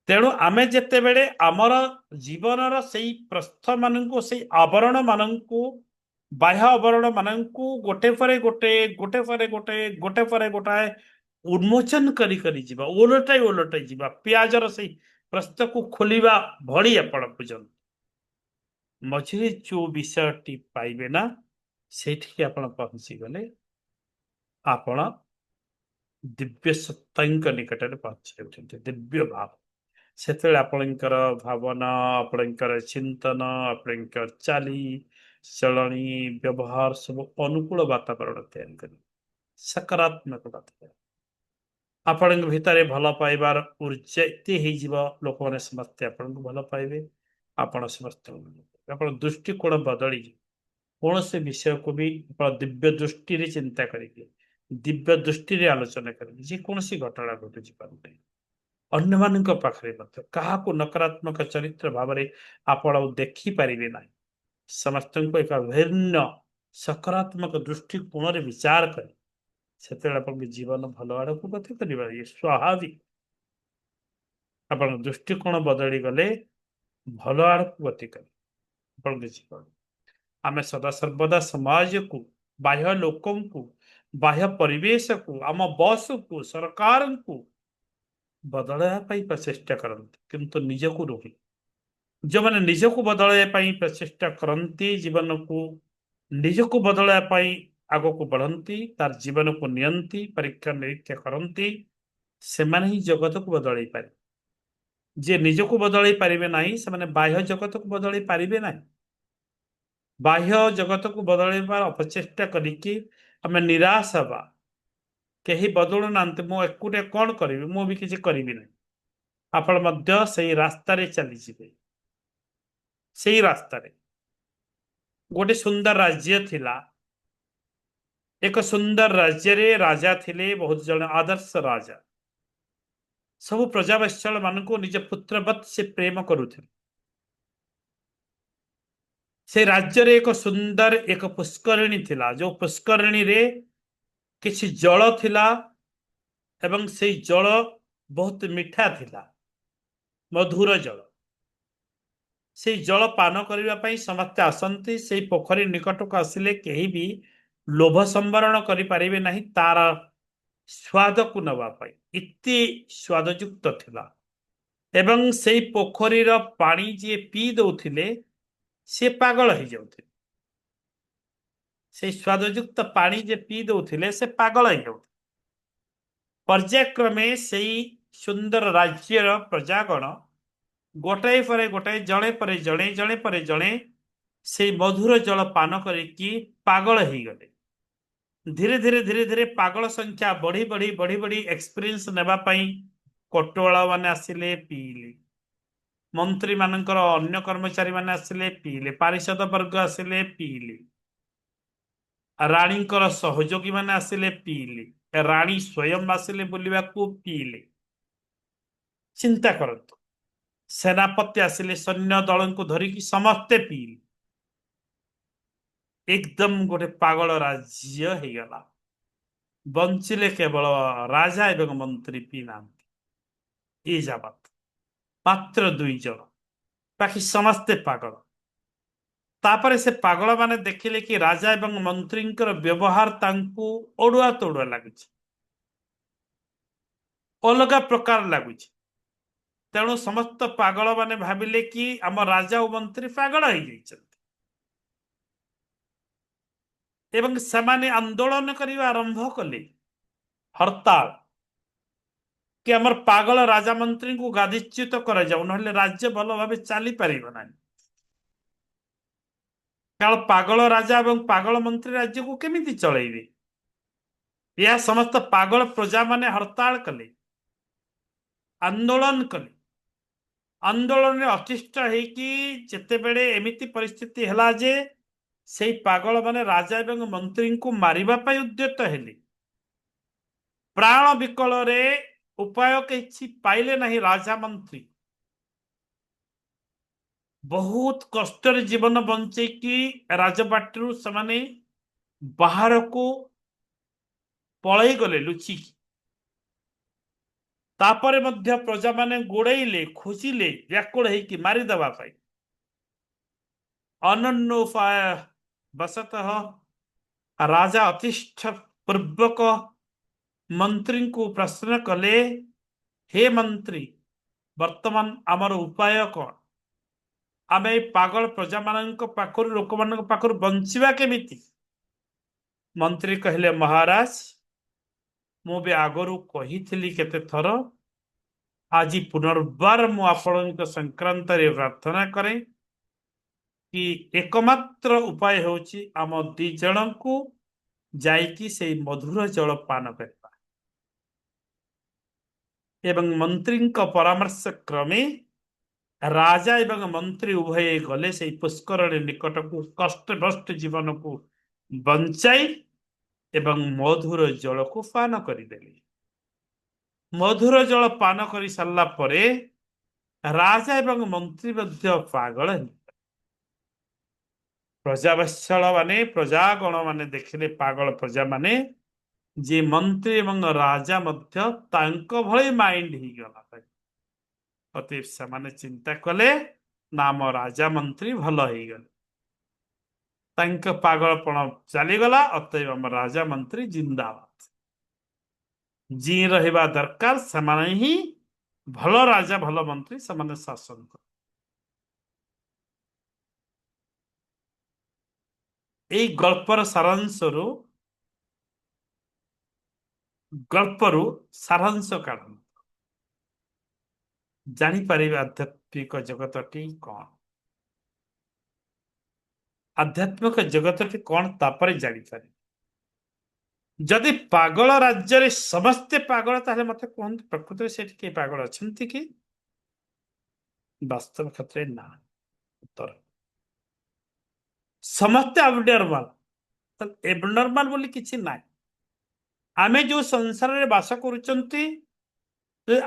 तेणु आमे जेते बेले आमर जीवनर सेई प्रस्थ मानंकु सेई आवरण मानंकु बाह्य आवरण मानंकु गोटे परे गोटे गोटे परे गोटे गोटे परे गोटाए उन्मोचन करी जीवा ओलटाई जीवा पियाजर सेई प्रस्थ को खोलिबा भली आपण बुझन मझिरे जो विषयटी पाइबे ना सेठी आपण पहुंची गले आपण दिव्य सत्तांक निकट में पहुंच दिव्य भाव से आपणकर भावना आपणकर चिंतन आपणकर चाली चलनी व्यवहार सब अनुकूल वातावरण तैयार कर सकारात्मकता आपण भितर भल पाइबार ऊर्जा एत लोक मैंने समस्ते आपन को भल पाइबे आपण समस्त आप दृष्टिकोण बदली कौन से विषय को भी दिव्य दृष्टि चिंता करेंगे दिव्य दृष्टि आलोचना करेंगे जेकोसी घटना घटुची अन्य मान पाखे क्या नकारात्मक चरित्र भाव आपण देखिपारे ना समस्त एक भिन्न सकारात्मक दृष्टिकोण विचार कर से जीवन भल आड़ को गति कर ये स्वाभाविक आप दृष्टिकोण बदली गले भल आड़ को गति कर जीवन आम सदा सर्वदा समाज को बाह्य लोक बाह्य परिवेश को आम बस को सरकार को बदलवाई प्रचेषा करते किंतु निजक रोही जो मैंने निजक बदलवाई प्रचेषा करती जीवन को निजक बदलवाई आग को बढ़ती तार जीवन को नियंती परीक्षा निरीक्षा करती से ही जगत को बदल पारे जे निजक बदल पारे ना से बाह्य जगत को बदल पारे ना बाह्य जगत को बदल अपचेषा करिकी आम निराश हवा कहीं बदलू ना मु एकुटे कौन करी मु भी किसी करी ना आपण से रास्ता चली से रास्ता गोटे सुंदर राज्य थिला एक सुंदर राज्य रे राजा थिले बहुत जन आदर्श राजा सब प्रजावत्सल मान को निज पुत्रवत से प्रेम करुथे से राज्य रे एक सुंदर एक पुष्करिणी थिला जो पुष्करिणी रे किसी जल थिला एवं से जल बहुत मीठा थिला मधुर जल से जल पान करने समस्ते आसती से पोखरी निकट को आसिले कहीं भी ଲୋଭ ସମ୍ବରଣ କରିପାରିବେ ନାହିଁ ତାର ସ୍ୱାଦକୁ ନେବା ପାଇଁ। ଏତେ ସ୍ୱାଦଯୁକ୍ତ ଥିଲା। ଏବଂ ସେଇ ପୋଖରୀର ପାଣି ଯିଏ ପିଇ ଦଉଥିଲେ ସେ ପାଗଳ ହେଇଯାଉଥିଲେ। ସେଇ ସ୍ୱାଦଯୁକ୍ତ ପାଣି ଯିଏ ପିଇ ଦଉଥିଲେ ସେ ପାଗଳ ହେଇଯାଉଥିଲେ। ପର୍ଯ୍ୟାୟକ୍ରମେ ସେଇ ସୁନ୍ଦର ରାଜ୍ୟର ପ୍ରଜାଗଣ ଗୋଟାଏ ପରେ ଗୋଟାଏ, ଜଣେ ପରେ ଜଣେ, ଜଣେ ପରେ ଜଣେ ସେଇ ମଧୁର ଜଳ ପାନ କରିକି ପାଗଳ ହେଇଗଲେ। ଧୀରେ ଧୀରେ ଧୀରେ ଧୀରେ ପାଗଳ ସଂଖ୍ୟା ବଢି ବଢି ବଢି ବଢି ଏକ୍ସପିରିଏନ୍ସ ନେବା ପାଇଁ କୋଟୱାଳ ମାନେ ଆସିଲେ, ପିଇଲେ। ମନ୍ତ୍ରୀ ମାନଙ୍କର ଅନ୍ୟ କର୍ମଚାରୀ ମାନେ ଆସିଲେ, ପିଇଲେ। ପାରିଷଦ ବର୍ଗ ଆସିଲେ, ପିଇଲେ। ରାଣୀଙ୍କର ସହଯୋଗୀ ମାନେ ଆସିଲେ, ପିଇଲେ। ରାଣୀ ସ୍ୱୟଂ ଆସିଲେ ବୁଲିବାକୁ, ପିଇଲେ। ଚିନ୍ତା କରନ୍ତୁ, ସେନାପତି ଆସିଲେ ସୈନ୍ୟ ଦଳଙ୍କୁ ଧରିକି, ସମସ୍ତେ ପିଇଲେ। ଏକଦମ ଗୋଟେ ପାଗଳ ରାଜ୍ୟ ହେଇଗଲା। ବଞ୍ଚିଲେ କେବଳ ରାଜା ଏବଂ ମନ୍ତ୍ରୀ ପିଇ ନାହାନ୍ତି। ଏ ଯାବତ ମାତ୍ର 2 ଜଣ, ବାକି ସମସ୍ତେ ପାଗଳ। ତାପରେ ସେ ପାଗଳ ମାନେ ଦେଖିଲେ କି ରାଜା ଏବଂ ମନ୍ତ୍ରୀଙ୍କର ବ୍ୟବହାର ତାଙ୍କୁ ଅଡୁଆ ତୋଡୁଆ ଲାଗୁଛି, ଅଲଗା ପ୍ରକାର ଲାଗୁଛି। ତେଣୁ ସମସ୍ତ ପାଗଳ ମାନେ ଭାବିଲେ କି ଆମ ରାଜା ଓ ମନ୍ତ୍ରୀ ପାଗଳ ହେଇଯାଇଛନ୍ତି ଏବଂ ସେମାନେ ଆନ୍ଦୋଳନ କରିବା ଆରମ୍ଭ କଲେ, ହରତାଳ, କି ଆମର ପାଗଳ ରାଜା ମନ୍ତ୍ରୀଙ୍କୁ ଗାଦିଚ୍ୟୁତ କରାଯାଉ, ନହେଲେ ରାଜ୍ୟ ଭଲ ଭାବେ ଚାଲିପାରିବ ନାହିଁ। କାରଣ ପାଗଳ ରାଜା ଏବଂ ପାଗଳ ମନ୍ତ୍ରୀ ରାଜ୍ୟକୁ କେମିତି ଚଳେଇବେ? ଏହା ସମସ୍ତ ପାଗଳ ପ୍ରଜା ମାନେ ହରତାଳ କଲେ, ଆନ୍ଦୋଳନ କଲେ। ଆନ୍ଦୋଳନରେ ଅତିଷ୍ଠ ହେଇକି ଯେତେବେଳେ ଏମିତି ପରିସ୍ଥିତି ହେଲା ଯେ ସେଇ ପାଗଳ ମାନେ ରାଜା ଏବଂ ମନ୍ତ୍ରୀଙ୍କୁ ମାରିବା ପାଇଁ ଉଦ୍ୟତ ହେଲେ, ପ୍ରାଣ ବିକଳରେ ଉପାୟ କିଛି ପାଇଲେ ନାହିଁ ରାଜା ମନ୍ତ୍ରୀ। ବହୁତ କଷ୍ଟରେ ଜୀବନ ବଞ୍ଚେଇକି ରାଜବାଟୀରୁ ସେମାନେ ବାହାରକୁ ପଳେଇ ଗଲେ ଲୁଚିକି। ତାପରେ ମଧ୍ୟ ପ୍ରଜାମାନେ ଗୋଡେଇଲେ, ଖୋଜିଲେ, ବ୍ୟାକୁଳ ହେଇକି ମାରିଦେବା ପାଇଁ। ଅନନ୍ୟ ଉପାୟ ବଶତଃ ରାଜା ଅତିଷ୍ଠ ପୂର୍ବକ ମନ୍ତ୍ରୀଙ୍କୁ ପ୍ରଶ୍ନ କଲେ, ହେ ମନ୍ତ୍ରୀ, ବର୍ତ୍ତମାନ ଆମର ଉପାୟ କଣ? ଆମେ ଏଇ ପାଗଳ ପ୍ରଜାମାନଙ୍କ ପାଖରୁ, ଲୋକମାନଙ୍କ ପାଖରୁ ବଞ୍ଚିବା କେମିତି? ମନ୍ତ୍ରୀ କହିଲେ, ମହାରାଜ, ମୁଁ ବି ଆଗରୁ କହିଥିଲି କେତେ ଥର, ଆଜି ପୁନର୍ବାର ମୁଁ ଆପଣଙ୍କ ସଂକ୍ରାନ୍ତରେ ପ୍ରାର୍ଥନା କରେ କି ଏକମାତ୍ର ଉପାୟ ହେଉଛି ଆମ 2 ଜଣଙ୍କୁ ଯାଇକି ସେଇ ମଧୁର ଜଳ ପାନ କରିବା। ଏବଂ ମନ୍ତ୍ରୀଙ୍କ ପରାମର୍ଶ କ୍ରମେ ରାଜା ଏବଂ ମନ୍ତ୍ରୀ ଉଭୟ ଗଲେ ସେଇ ପୁଷ୍କରଣୀ ନିକଟକୁ, କଷ୍ଟ ବଷ୍ଟ ଜୀବନକୁ ବଞ୍ଚାଇ ଏବଂ ମଧୁର ଜଳକୁ ପାନ କରିଦେଲେ। ମଧୁର ଜଳ ପାନ କରି ସାରିଲା ପରେ ରାଜା ଏବଂ ମନ୍ତ୍ରୀ ମଧ୍ୟ ପାଗଳ ହେଲେ। ପ୍ରଜାବତ୍ସଳ ମାନେ, ପ୍ରଜାଗଣ ମାନେ ଦେଖିଲେ ପାଗଳ ପ୍ରଜା ମାନେ ଯେ ମନ୍ତ୍ରୀ ଏବଂ ରାଜା ମଧ୍ୟ ତାଙ୍କ ଭଳି ମାଇଣ୍ଡ ହେଇଗଲା। ଅତଏବ ସେମାନେ ଚିନ୍ତା କଲେ, ନା ଆମ ରାଜା ମନ୍ତ୍ରୀ ଭଲ ହେଇଗଲେ, ତାଙ୍କ ପାଗଳପଣ ଚାଲିଗଲା, ଅତଏବ ଆମ ରାଜା ମନ୍ତ୍ରୀ ଜିନ୍ଦାବାଦ। ଯିଏ ରହିବା ଦରକାର ସେମାନେ ହିଁ ଭଲ ରାଜା, ଭଲ ମନ୍ତ୍ରୀ, ସେମାନେ ଶାସନ କର। এই ଗଳ୍ପର ଗଳ୍ପରୁ ସାରାଂଶ କାଢନ୍ତୁ, ଜାଣିପାରିବେ ଆଧ୍ୟାତ୍ମିକ ଜଗତଟି କଣ। ଆଧ୍ୟାତ୍ମିକ ଜଗତଟି କଣ ତାପରେ ଜାଣିପାରିବେ। ଯଦି ପାଗଳ ରାଜ୍ୟରେ ସମସ୍ତେ ପାଗଳ, ତାହେଲେ ମତେ କୁହନ୍ତୁ ପ୍ରକୃତରେ ସେଠି କିଏ ପାଗଳ ଅଛନ୍ତି କି? ବାସ୍ତବ କ୍ଷେତ୍ରରେ ନା। ଉତ୍ତର, ସମସ୍ତେ ଆବନର୍ମାଲ। ଏବନର୍ମାଲ ବୋଲି କିଛି ନାହିଁ। ଆମେ ଯୋଉ ସଂସାରରେ ବାସ କରୁଛନ୍ତି,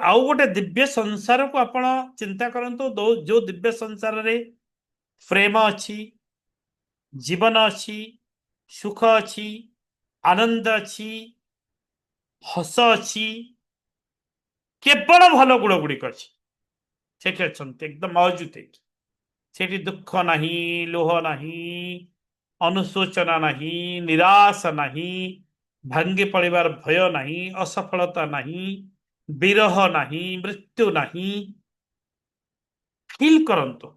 ଆଉ ଗୋଟେ ଦିବ୍ୟ ସଂସାରକୁ ଆପଣ ଚିନ୍ତା କରନ୍ତୁ, ଯୋଉ ଦିବ୍ୟ ସଂସାରରେ ପ୍ରେମ ଅଛି, ଜୀବନ ଅଛି, ସୁଖ ଅଛି, ଆନନ୍ଦ ଅଛି, ହସ ଅଛି, କେବଳ ଭଲ ଗୁଣ ଗୁଡିକ ଅଛି, ସେଠି ଅଛନ୍ତି ଏକଦମ ମହଜୁଦ ହେଇକି। ସେଠି ଦୁଃଖ ନାହିଁ, ଲୋହ ନାହିଁ, ଅନୁଶୋଚନା ନାହିଁ, ନିରାଶ ନାହିଁ, ଭାଙ୍ଗି ପଡ଼ିବାର ଭୟ ନାହିଁ, ଅସଫଳତା ନାହିଁ, ବିରହ ନାହିଁ, ମୃତ୍ୟୁ ନାହିଁ। ଫିଲ୍ କରନ୍ତୁ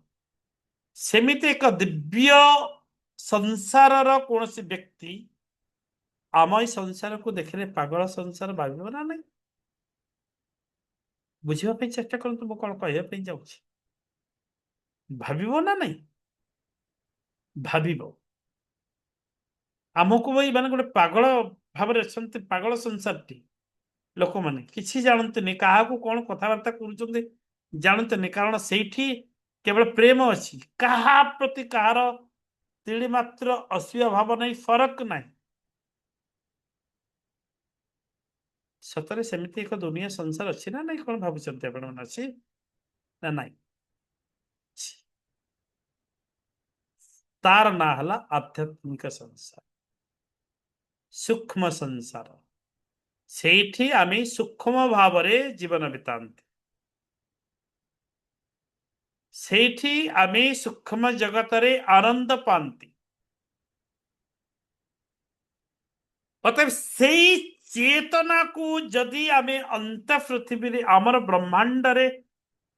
ସେମିତି ଏକ ଦିବ୍ୟ ସଂସାରର କୌଣସି ବ୍ୟକ୍ତି ଆମ ଏଇ ସଂସାରକୁ ଦେଖିଲେ ପାଗଳ ସଂସାର ଭାବିବ ନା ନାହିଁ? ବୁଝିବା ପାଇଁ ଚେଷ୍ଟା କରନ୍ତୁ ମୁଁ କଣ କହିବା ପାଇଁ ଯାଉଛି। ଭାବିବ ନା ନାହିଁ? ଭାବିବ। ଆମକୁ ଏଇ ମାନେ ଗୋଟେ ପାଗଳ ଭାବରେ ଅଛନ୍ତି, ପାଗଳ ସଂସାରଟି। ଲୋକମାନେ କିଛି ଜାଣନ୍ତିନି, କାହାକୁ କଣ କଥାବାର୍ତ୍ତା କରୁଛନ୍ତି ଜାଣନ୍ତିନି, କାରଣ ସେଇଠି କେବଳ ପ୍ରେମ ଅଛି, କାହା ପ୍ରତି କାହାର ତିଳି ମାତ୍ର ଅସୂୟ ଭାବ ନାହିଁ, ଫରକ ନାହିଁ। ସତରେ ସେମିତି ଏକ ଦୁନିଆ ସଂସାର ଅଛି ନା ନାଇଁ? କଣ ଭାବୁଛନ୍ତି ଆପଣମାନେ? ଅଛି ନା ନାଇଁ? ତାର ନାଁ ହେଲା ଆଧ୍ୟାତ୍ମିକ ସଂସାର, ସୂକ୍ଷ୍ମ ସଂସାର। ସେଇଠି ଆମେ ସୂକ୍ଷ୍ମ ଭାବରେ ଜୀବନ ବିତାନ୍ତି। ସେଇଠି ଆମେ ସୂକ୍ଷ୍ମ ଜଗତରେ ଆନନ୍ଦ ପାଆନ୍ତି। ଅତଏବ ସେଇ ଚେତନାକୁ ଯଦି ଆମେ ଅନ୍ତ ପୃଥିବୀରେ ଆମର ବ୍ରହ୍ମାଣ୍ଡରେ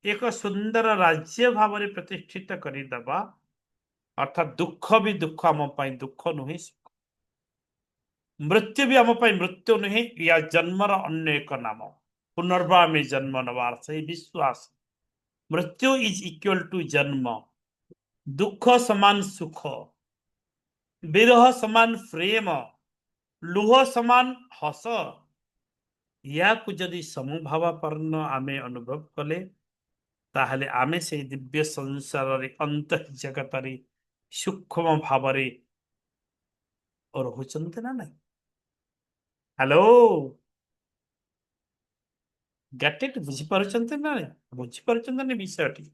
ଏକ ସୁନ୍ଦର ରାଜ୍ୟ ଭାବରେ ପ୍ରତିଷ୍ଠିତ କରିଦେବା, ଅର୍ଥାତ୍ ଦୁଃଖ ବି ଦୁଃଖ ଆମ ପାଇଁ ଦୁଃଖ ନୁହେଁ, ମୃତ୍ୟୁ ବି ଆମ ପାଇଁ ମୃତ୍ୟୁ ନୁହେଁ, ୟା ଜନ୍ମର ଅନ୍ୟ ଏକ ନାମ, ପୁନର୍ବାମେ ଜନ୍ମ ନେବାର ସେଇ ବିଶ୍ୱାସ। ମୃତ୍ୟୁ ଇଜ ଇକ୍ୱାଲ ଟୁ ଜନ୍ମ, ଦୁଃଖ ସମାନ ସୁଖ, ବିରହ ସମାନ ପ୍ରେମ, ଲୁହ ସମାନ ହସ। ୟାକୁ ଯଦି ସମଭାବାପନ୍ନ ଆମେ ଅନୁଭବ କଲେ, ତାହେଲେ ଆମେ ସେଇ ଦିବ୍ୟ ସଂସାରରେ ଅନ୍ତଃ ଜଗତରେ ସୂକ୍ଷ୍ମ ଭାବରେ ରହୁଛନ୍ତି ନା ନାଇଁ? ହ୍ୟାଲୋ, ଗେଟ୍ ବୁଝିପାରୁଛନ୍ତି ନା ନାଇଁ? ବୁଝିପାରୁଛନ୍ତି ନା ବିଷୟଟି?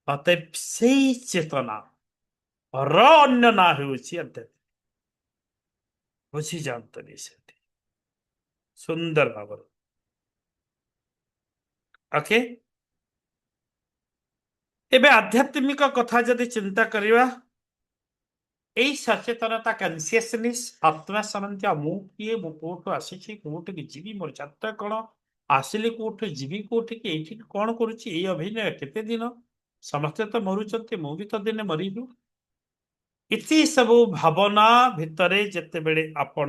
ଅତଏବ ସେଇ ଚେତନା ର ଅନ୍ୟ ନାଁ ହେଉଛି ଅଧ୍ୟାତ୍ମ। ବୁଝିଯାଆନ୍ତୁନି ସେଠି ସୁନ୍ଦର ଭାବରେ। ଓକେ, ଏବେ ଆଧ୍ୟାତ୍ମିକ କଥା ଯଦି ଚିନ୍ତା କରିବା, এই ସଚେତନତା କନସିୟସନେସ୍ ଆତ୍ମା ସମ୍ବନ୍ଧୀୟ ମୁଁ କିଏ, ମୁଁ କୋଉଠୁ ଆସିଛି, କୋଉଠିକି ଯିବି, ମୋର ଯାତ୍ରା କଣ, ଆସିଲି କୋଉଠୁ, ଯିବି କୋଉଠିକି, ଏଇଠି କଣ କରୁଛି, ଏଇ ଅଭିନୟ କେତେ ଦିନ, ସମସ୍ତେ ତ ମରୁଛନ୍ତି, ମୁଁ ବି ତ ଦିନେ ମରିବି। ଏତେ ସବୁ ଭାବନା ଭିତରେ ଯେତେବେଳେ ଆପଣ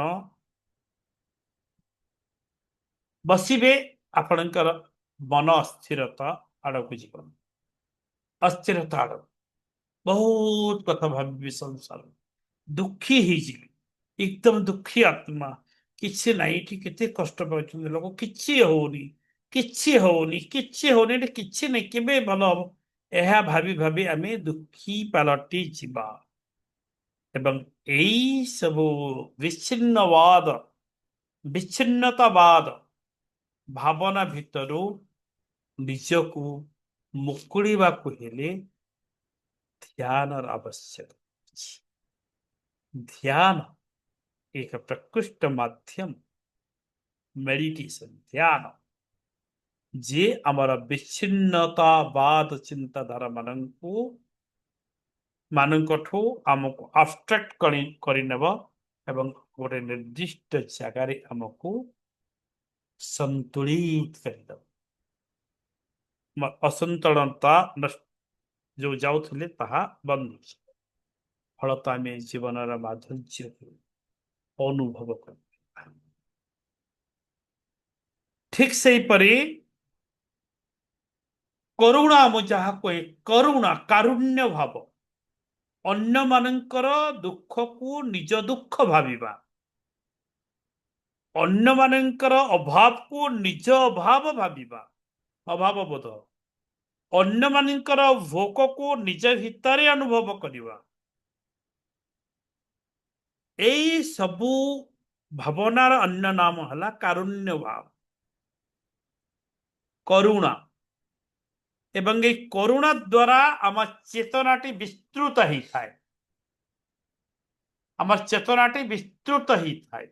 ବସିବେ, ଆପଣଙ୍କର ମନ ଅସ୍ଥିରତା ଆଡ଼କୁ ଯିବ। ଅସ୍ଥିରତା ଆଡ଼କୁ ବହୁତ କଥା ଭାବିବି, ସଂସାର ଦୁଃଖୀ ହେଇଯିବି, ଏକଦମ ଦୁଃଖୀ ଆତ୍ମା। କିଛି ନାହିଁ, ଏଠି କେତେ କଷ୍ଟ ପାଉଛନ୍ତି ଲୋକ, କିଛି ହଉନି, କିଛି ହଉନି, କିଛି ହଉନି, ଏଠି କିଛି ନାହିଁ, କେବେ ଭଲ ହବ? ଏହା ଭାବି ଭାବି ଆମେ ଦୁଃଖୀ ପାଲଟି ଯିବା ଏବଂ ଏଇ ସବୁ ବିଚ୍ଛିନ୍ନବାଦ, ବିଚ୍ଛିନ୍ନତାବାଦ ଭାବନା ଭିତରୁ ନିଜକୁ ମୁକୁଳିବାକୁ ହେଲେ ଧ୍ୟାନର ଆବଶ୍ୟକ ଅଛି। ଧ୍ୟାନ एक प्रकृष्ट माध्यम, मेडिटेशन ध्यान, जे आमर विच्छिन्नतावाद चिंताधारा मानकठू आमको abstract କରିନେବ ଏବଂ ଗୋଟେ ନିର୍ଦ୍ଦିଷ୍ଟ ଜାଗାରେ ଆମକୁ ସନ୍ତୁଳିତ କରିଦେବ। ଅସନ୍ତୁଳନତା ଯୋଉ ଯାଉଥିଲେ ତାହା ବନ୍ଦ ହେଇଯିବ। ଫଳତଃ ଆମେ ଜୀବନର ମାଧୁର୍ଯ୍ୟକୁ ଅନୁଭବ କରିବା। ଠିକ ସେହିପରି କରୁଣା, ମୁଁ ଯାହା କହେ କରୁଣା, କାରୁଣ୍ୟ ଭାବ, ଅନ୍ୟମାନଙ୍କର ଦୁଃଖକୁ ନିଜ ଦୁଃଖ ଭାବିବା, ଅନ୍ୟମାନଙ୍କର ଅଭାବକୁ ନିଜ ଅଭାବ ଭାବିବା, ଅଭାବ ବୋଧ, ଅନ୍ୟମାନଙ୍କର ଭୋକକୁ ନିଜ ଭିତରେ ଅନୁଭବ କରିବା, ଏଇ ସବୁ ଭାବନାର ଅନ୍ୟ ନାମ ହେଲା କାରୁଣ୍ୟ ଭାବ, କରୁଣା। ଏବଂ এই କରୁଣା ଦ୍ୱାରା ଆମ ଚେତନାଟି ବିସ୍ତୃତ ହେଇଥାଏ, আমার ଚେତନାଟି ବିସ୍ତୃତ ହେଇଥାଏ।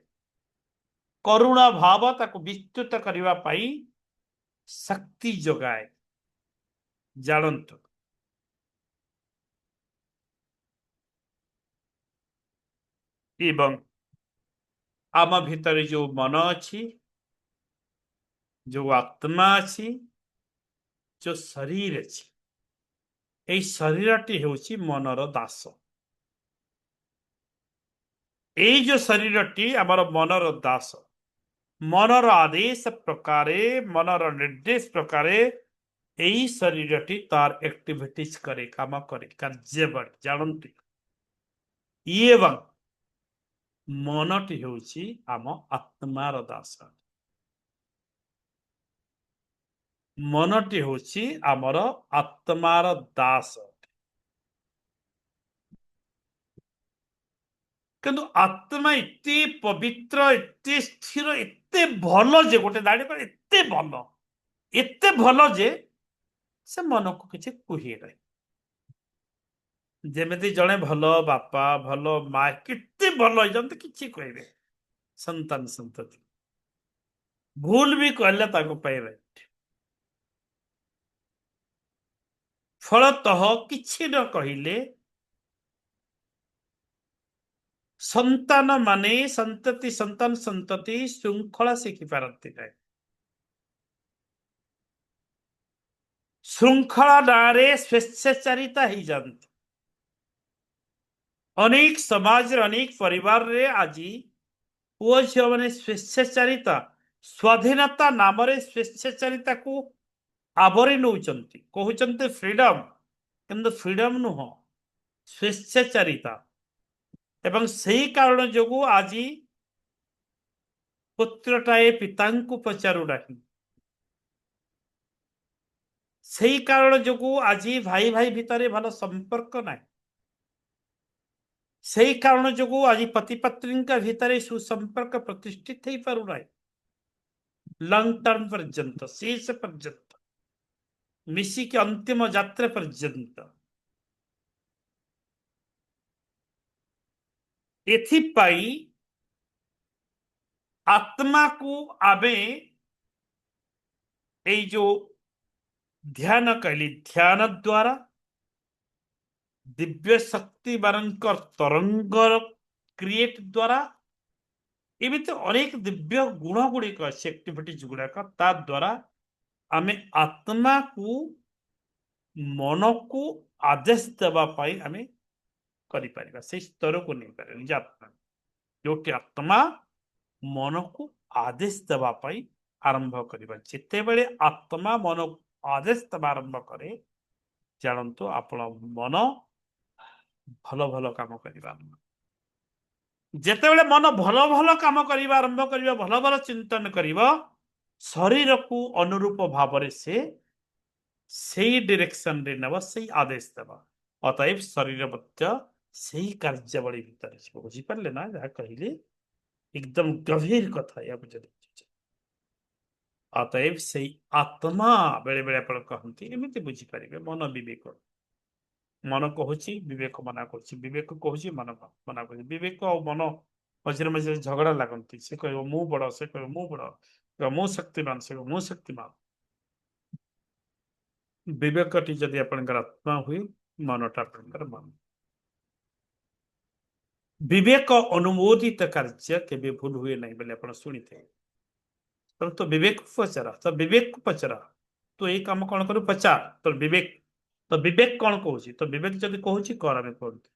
କରୁଣା ଭାବ ତାକୁ ବିସ୍ତୃତ କରିବା ପାଇଁ ଶକ୍ତି ଯୋଗାଏ। ଜାଣନ୍ତୁ, एवं आम भितर जो मन अच्छी, जो आत्मा अच्छी, जो शरीर अच्छी, এই ଶରୀରଟି ହେଉଛି ମନର ଦାସ। ଏଇ ଯୋଉ ଶରୀରଟି ଆମର ମନର ଦାସ, ମନର ଆଦେଶ ପ୍ରକାରେ, ମନର ନିର୍ଦ୍ଦେଶ ପ୍ରକାରେ এই ଶରୀରଟି ତାର ଆକ୍ଟିଭିଟିଜ କରେ, କାମ କରେ, କାର୍ଯ୍ୟ କରେ। ଜାଣନ୍ତି ଏବଂ ମନଟି ହେଉଛି ଆମ ଆତ୍ମାର ଦାସ। ମନଟି ହେଉଛି ଆମର ଆତ୍ମାର ଦାସ। କିନ୍ତୁ ଆତ୍ମା ଏତେ ପବିତ୍ର, ଏତେ ସ୍ଥିର, ଏତେ ଭଲ ଯେ ଗୋଟେ ଦାଡ଼ି ପରେ ଏତେ ଭଲ ଯେ ସେ ମନକୁ କିଛି କୁହେ ନାହିଁ। ଯେମିତି ଜଣେ ଭଲ ବାପା, ଭଲ ମା କେତେ ଭଲ ହେଇଛନ୍ତି କିଛି କହିବେ ସନ୍ତାନ ସନ୍ତତି, ଭୁଲ ବି କହିଲେ ତାକୁ ପାଇବେ। ଫଳତଃ କିଛି ନ କହିଲେ ସନ୍ତାନ ମାନେ ସନ୍ତତି, ସନ୍ତାନ ସନ୍ତତି ଶୃଙ୍ଖଳା ଶିଖିପାରନ୍ତି ନାହିଁ। ଶୃଙ୍ଖଳା ନାଁରେ ସ୍ୱେଚ୍ଛାଚାରିତା ହେଇଯାନ୍ତି। ଅନେକ ସମାଜରେ, ଅନେକ ପରିବାରରେ ଆଜି ପୁଅ ଝିଅ ମାନେ ସ୍ୱେଚ୍ଛାଚାରିତା, ସ୍ୱାଧୀନତା ନାମରେ ସ୍ୱେଚ୍ଛାଚାରିତାକୁ ଆବରି ନେଉଛନ୍ତି, କହୁଛନ୍ତି ଫ୍ରିଡମ, କିନ୍ତୁ ଫ୍ରିଡମ ନୁହଁ, ସ୍ୱେଚ୍ଛାଚାରିତା। ଏବଂ ସେହି କାରଣ ଯୋଗୁଁ ଆଜି ପୁତ୍ରଟାଏ ପିତାଙ୍କୁ ପଚାରୁନାହିଁ। ସେହି କାରଣ ଯୋଗୁଁ ଆଜି ଭାଇ ଭାଇ ଭିତରେ ଭଲ ସମ୍ପର୍କ ନାହିଁ। ସେହି କାରଣ ଯୋଗୁଁ ଆଜି ପତି ପତ୍ନୀଙ୍କ ଭିତରେ ସୁସମ୍ପର୍କ ପ୍ରତିଷ୍ଠିତ ହେଇପାରୁନାହିଁ। ଲଙ୍ଗ ଟର୍ମ ପର୍ଯ୍ୟନ୍ତ, ଶେଷ ପର୍ଯ୍ୟନ୍ତ, ମିଶିକି ଅନ୍ତିମ ଯାତ୍ରା ପର୍ଯ୍ୟନ୍ତ। ଏଥିପାଇଁ ଆତ୍ମାକୁ ଆମେ ଏଇ ଯୋଉ ଧ୍ୟାନ କହିଲି, ଧ୍ୟାନ ଦ୍ୱାରା ଦିବ୍ୟ ଶକ୍ତି ମାନଙ୍କର ତରଙ୍ଗ କ୍ରିଏଟ ଦ୍ୱାରା, ଏମିତି ଅନେକ ଦିବ୍ୟ ଗୁଣ ଗୁଡ଼ିକ ଅଛି, ଆକ୍ଟିଭିଟିଜ ଗୁଡ଼ାକ, ତା ଦ୍ୱାରା ଆମେ ଆତ୍ମାକୁ, ମନକୁ ଆଦେଶ ଦେବା ପାଇଁ ଆମେ କରିପାରିବା, ସେଇ ସ୍ତରକୁ ନେଇପାରିବା ନିଜ ଆତ୍ମା, ଯୋଉଠି ଆତ୍ମା ମନକୁ ଆଦେଶ ଦେବା ପାଇଁ ଆରମ୍ଭ କରିବା। ଯେତେବେଳେ ଆତ୍ମା ମନକୁ ଆଦେଶ ଦେବା ଆରମ୍ଭ କରେ, ଜାଣନ୍ତୁ ଆପଣ ମନ ଭଲ ଭଲ କାମ କରିବା। ଯେତେବେଳେ ମନ ଭଲ ଭଲ କାମ କରିବା ଆରମ୍ଭ କରିବ, ଭଲ ଭଲ ଚିନ୍ତନ କରିବ, ଶରୀରକୁ ଅନୁରୂପ ଭାବରେ ସେ ସେଇ ଡିରେକ୍ସନରେ ନେବ, ସେଇ ଆଦେଶ ଦେବ। ଅତଏବ ଶରୀର ମଧ୍ୟ ସେଇ କାର୍ଯ୍ୟାବଳୀ ଭିତରେ ଯିବ। ବୁଝିପାରିଲେ ନା ଯାହା କହିଲି? एकदम गभीर କଥା या ବୁଝିଲେ। ଅତଏବ ସେଇ ଆତ୍ମା ବେଳେ ବେଳେ ଆପଣ କହନ୍ତି, ଏମିତି ବୁଝିପାରିବେ ମନ ବିବେକ। ମନ କହୁଛି, ବିବେକ ମନା କରୁଛି, ବିବେକ କହୁଛି, ମନ ମନା କରୁଛି। ବିବେକ ଆଉ ମନ ମଝିରେ ମଝିରେ ଝଗଡା ଲାଗନ୍ତି। ସେ କହିବ ମୁଁ ବଡ, ସେ କହିବ ମୁଁ ବଡ, ମୁଁ ଶକ୍ତିମାନ, ସେ କହିବ ମୁଁ ଶକ୍ତିମାନ। ବିବେକଟି ଯଦି ଆପଣଙ୍କର ଆତ୍ମା ହୁଏ, ମନଟା ଆପଣଙ୍କର ମନ। ବିବେକ ଅନୁମୋଦିତ କାର୍ଯ୍ୟ କେବେ ଭୁଲ ହୁଏ ନାହିଁ ବୋଲି ଆପଣ ଶୁଣିଥିବେ। ତ ବିବେକ ପଚରା, ତ ବିବେକ ପଚରା, ତୁ ଏଇ କାମ କଣ କରୁ ପଚାର, ତ ବିବେକ କଣ କହୁଛି, ତ ବିବେକ ଯଦି କହୁଛି କର, ଆମେ କରୁଛୁ।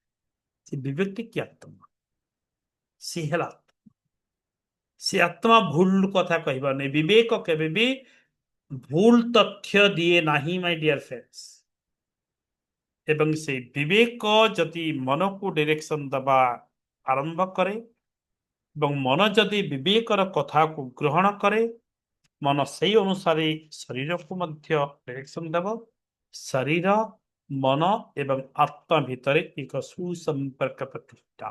ସେ ବିବେକଟି କି ଆତ୍ମା, ସେ ହେଲା ସେ ଆତ୍ମା ଭୁଲ କଥା କହିବା ନାହିଁ। ବିବେକ କେବେ ବି ଭୁଲ ତଥ୍ୟ ଦିଏ ନାହିଁ ମାଇ ଡିୟର ଫ୍ରେଣ୍ଡସ୍। ଏବଂ ସେଇ ବିବେକ ଯଦି ମନକୁ ଡିରେକ୍ସନ ଦେବା ଆରମ୍ଭ କରେ, ଏବଂ ମନ ଯଦି ବିବେକର କଥାକୁ ଗ୍ରହଣ କରେ, ମନ ସେଇ ଅନୁସାରେ ଶରୀରକୁ ମଧ୍ୟ ଡିରେକ୍ସନ ଦେବ। ଶରୀର, ମନ ଏବଂ ଆତ୍ମା ଭିତରେ ଏକ ସୁସମ୍ପର୍କ ପ୍ରତିଷ୍ଠା,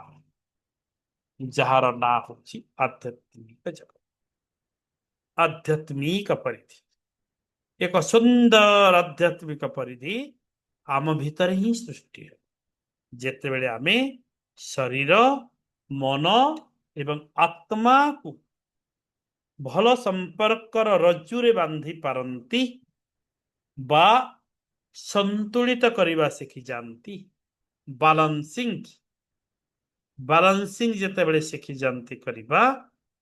ଯାହାର ନାଁ ହେଉଛି ଆଧ୍ୟାତ୍ମିକ ଜଗତ, ଆଧ୍ୟାତ୍ମିକ ପରିଧି। ଏକ ସୁନ୍ଦର ଆଧ୍ୟାତ୍ମିକ ପରିଧି ଆମ ଭିତରେ ହିଁ ସୃଷ୍ଟି ହେବ, ଯେତେବେଳେ ଆମେ ଶରୀର, ମନ ଏବଂ ଆତ୍ମାକୁ ଭଲ ସମ୍ପର୍କର ରଜ୍ଜୁରେ ବାନ୍ଧି ପାରନ୍ତି ବା ସନ୍ତୁଳିତ କରିବା ଶିଖି ଯାଆନ୍ତି, ବାଲାନ୍ସିଂ ବାଲାନ୍ସିଂ ଯେତେବେଳେ ଶିଖି ଯାଆନ୍ତି କରିବା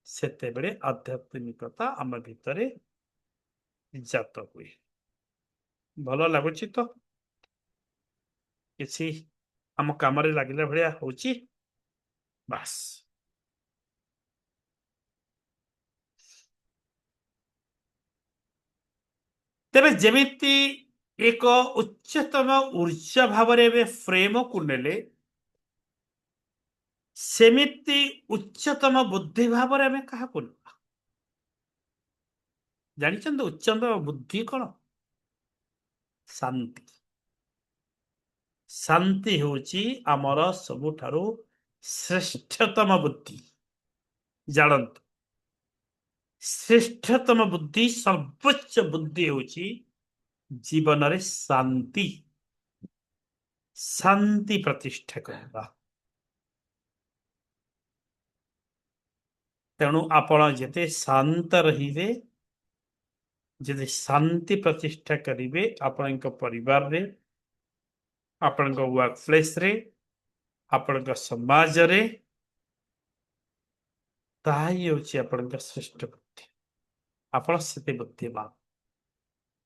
ସେତେବେଳେ ଆଧ୍ୟାତ୍ମିକତା ଆମ ଭିତରେ ଜାତ ହୁଏ। ଭଲ ଲାଗୁଛି ତ? କିଛି ଆମ କାମରେ ଲାଗିଲା ଭଳିଆ ହଉଛି? ବାସ୍। ତେବେ ଯେମିତି ଏକ ଉଚ୍ଚତମ ଊର୍ଜା ଭାବରେ ଏବେ ପ୍ରେମକୁ ନେଲେ, ସେମିତି ଉଚ୍ଚତମ ବୁଦ୍ଧି ଭାବରେ ଆମେ କାହାକୁ ନେବା? ଜାଣିଛନ୍ତି ଉଚ୍ଚତମ ବୁଦ୍ଧି କଣ? ଶାନ୍ତି। ଶାନ୍ତି ହେଉଛି ଆମର ସବୁଠାରୁ ଶ୍ରେଷ୍ଠତମ ବୁଦ୍ଧି। ଜାଣନ୍ତୁ, ଶ୍ରେଷ୍ଠତମ ବୁଦ୍ଧି, ସର୍ବୋଚ୍ଚ ବୁଦ୍ଧି ହେଉଛି ଜୀବନରେ ଶାନ୍ତି। ଶାନ୍ତି ପ୍ରତିଷ୍ଠା କରିବା। ତେଣୁ ଆପଣ ଯେତେ ଶାନ୍ତ ରହିବେ, ଯଦି ଶାନ୍ତି ପ୍ରତିଷ୍ଠା କରିବେ ଆପଣଙ୍କ ପରିବାରରେ, ଆପଣଙ୍କ ୱାର୍କ ପ୍ଲେସରେ, ଆପଣଙ୍କ ସମାଜରେ, ତାହା ହିଁ ହେଉଛି ଆପଣଙ୍କ ଶ୍ରେଷ୍ଠ ବୁଦ୍ଧି। ଆପଣ ସେତେ ବୁଦ୍ଧିମାନ।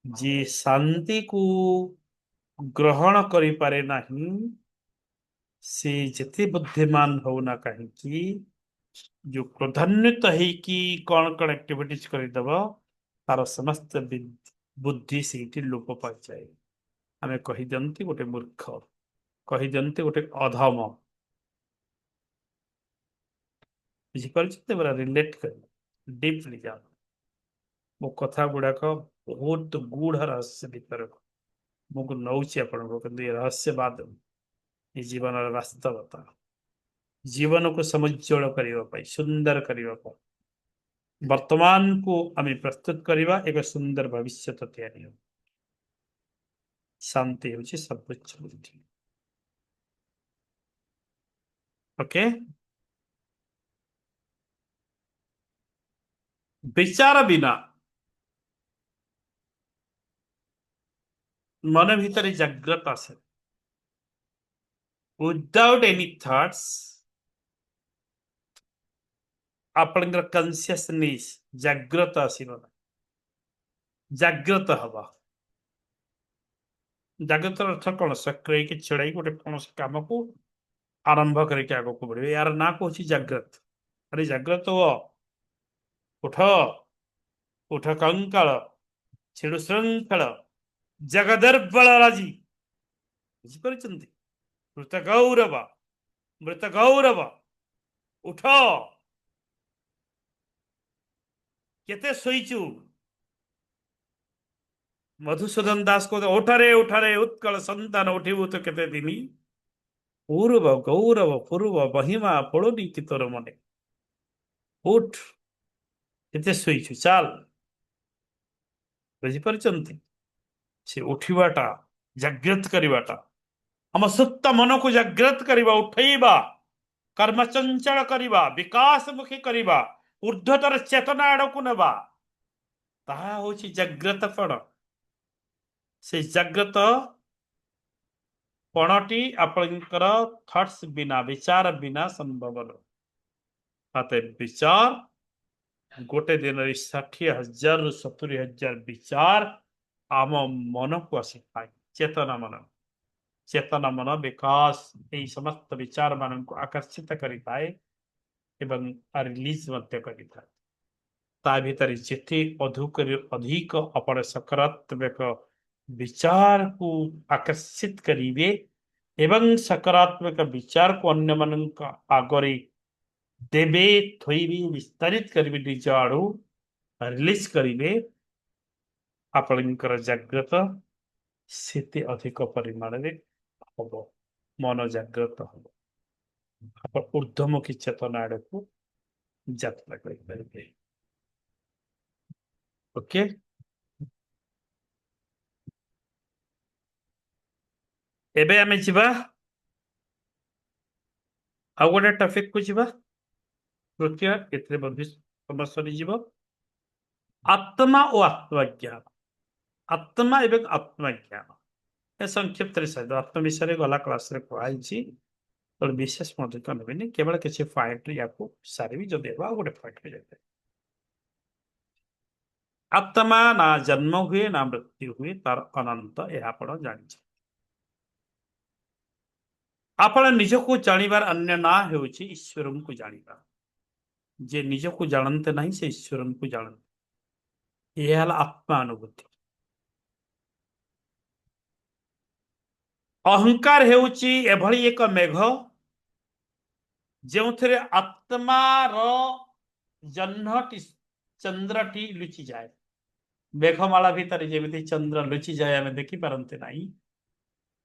ଯିଏ ଶାନ୍ତିକୁ ଗ୍ରହଣ କରିପାରେ ନାହିଁ, ସେ ଯେତେ ବୁଦ୍ଧିମାନ ହଉନା କାହିଁକି, ଯୋଉ କ୍ରୋଧାନ୍ୱିତ ହେଇକି କଣ କଣ ଆକ୍ଟିଭିଟିଜ କରିଦବ, ତାର ସମସ୍ତ ବୁଦ୍ଧି ସେଇଠି ଲୋପ ପାଇଯାଏ। ଆମେ କହିଦିଅନ୍ତି ଗୋଟେ ମୂର୍ଖ, କହିଦିଅନ୍ତି ଗୋଟେ ଅଧମ। ବୁଝିପାରୁଛନ୍ତି? ପୁରା ରିଲେଟ କରି ଡିପଲି ଯାଅ। ମୋ କଥା ଗୁଡାକ ବହୁତ ଗୂଢ ରହସ୍ୟ ଭିତରକୁ ମୁଁ ନଉଛି ଆପଣଙ୍କୁ, କିନ୍ତୁ ଏ ରହସ୍ୟବାଦ ଏ ଜୀବନର ବାସ୍ତବତା। ଜୀବନକୁ ସମୁଜ୍ଜଳ କରିବା ପାଇଁ, ସୁନ୍ଦର କରିବା ପାଇଁ, ବର୍ତ୍ତମାନକୁ ଆମେ ପ୍ରସ୍ତୁତ କରିବା, ଏକ ସୁନ୍ଦର ଭବିଷ୍ୟତ ତିଆରି ହେବ। ଶାନ୍ତି ହେଉଛି ସର୍ବୋଚ୍ଚ ବୁଦ୍ଧି। ଓକେ? ବିଚାର ବିନା मन भीतर जाग्रत आसे। विदाउट एनी थॉट्स आपणकर कॉन्शियसनेस जाग्रत आसीबो। जाग्रत हवा। जाग्रत अर्थ कौन? सक्रिय की छड़ाई गोटे कौन काम को आरंभ करके आगे को बढ़े, यार ना कौन जाग्रत। अरे जाग्रत हो, उठ उठ कंकाल, छिड़ु श्रृंखल, जगदर्बल राजी। बुझिपारिचंती? मृत गौरव, मृत गौरव, उठ। केते सोईचु? मधुसूदन दास को उठरे उठरे उत्कल संतान उठिबु तो केते दिनी, पूर्व गौरव पूर्व महिमा पड़ोनी कि तोर मने। उठ, केते सोईचु, चाल। बुझिपारिचंती? से उठिबाटा, जागृत करिबाटा, हम सुप्त मन को जागृत करिबा, उठैबा, कर्म चंचल करिबा, विकासमुखी करिबा, ऊर्ध्वतर चेतना आड़कु नेबा, ताहा होछि जागृत पण। से जागृत पणटी आपणकर थॉट्स बिना, विचार बिना संभव न। अतः विचार गोटे दिन 60,000 रु 70,000 विचार आम मन को आसी पाए। चेतना मन, चेतना मन विकास यही समस्त विचार मान को आकर्षित करि पाए एवं रिलीज मध्य करि थाए। ता भीतर जेते अधिक अपन सकारात्मक विचार को आकर्षित करिवे एवं सकारात्मक विचार को अन्य मन आगरे देवे, थोइबे, विस्तारित करिवे, निज आड़ू रिलीज करिवे, आपणकर जागृत सेते अधिक परिमाण रे हबो। मन जागृत हबो, आप ऊर्ध्वमुखी चेतना आड़कू यात्रा करिपारिबे। ओके? एबे आमे जिबा आ गोटे टॉपिक को जिबा। तृतीय एतरे बंधु समस्या जीव आत्मा और आत्मज्ञान। आत्मा एवं आत्मज्ञान ए संक्षिप्त सहित आत्म विषय गला क्लास रे पढ़ाई। तो विशेष मदद नेबेनि केवल किसी पॉइंट या सारी जदि गोटे पॉइंट में जाए आत्मा ना जन्म हुए ना मृत्यु हुए तार अनंत यह आप जान आपण निजको जानिबार अन्य ना हेउछि ईश्वर को जानिबा जे निजको जानते नहीं से ईश्वर को जानते यह है आत्मा अनुभूति अहंकार हेउछि एभଳି एक मेघ ଯେଉଁଥିରେ ଆତ୍ମାର ଜହ୍ନଟି ଚନ୍ଦ୍ରଟି ଲୁଚି ଯାଏ ମେଘମାଳା ଭିତରେ ଯେମିତି ଚନ୍ଦ୍ର ଲୁଚି ଯାଏ ଆମେ ଦେଖି ପାରନ୍ତି ନାହିଁ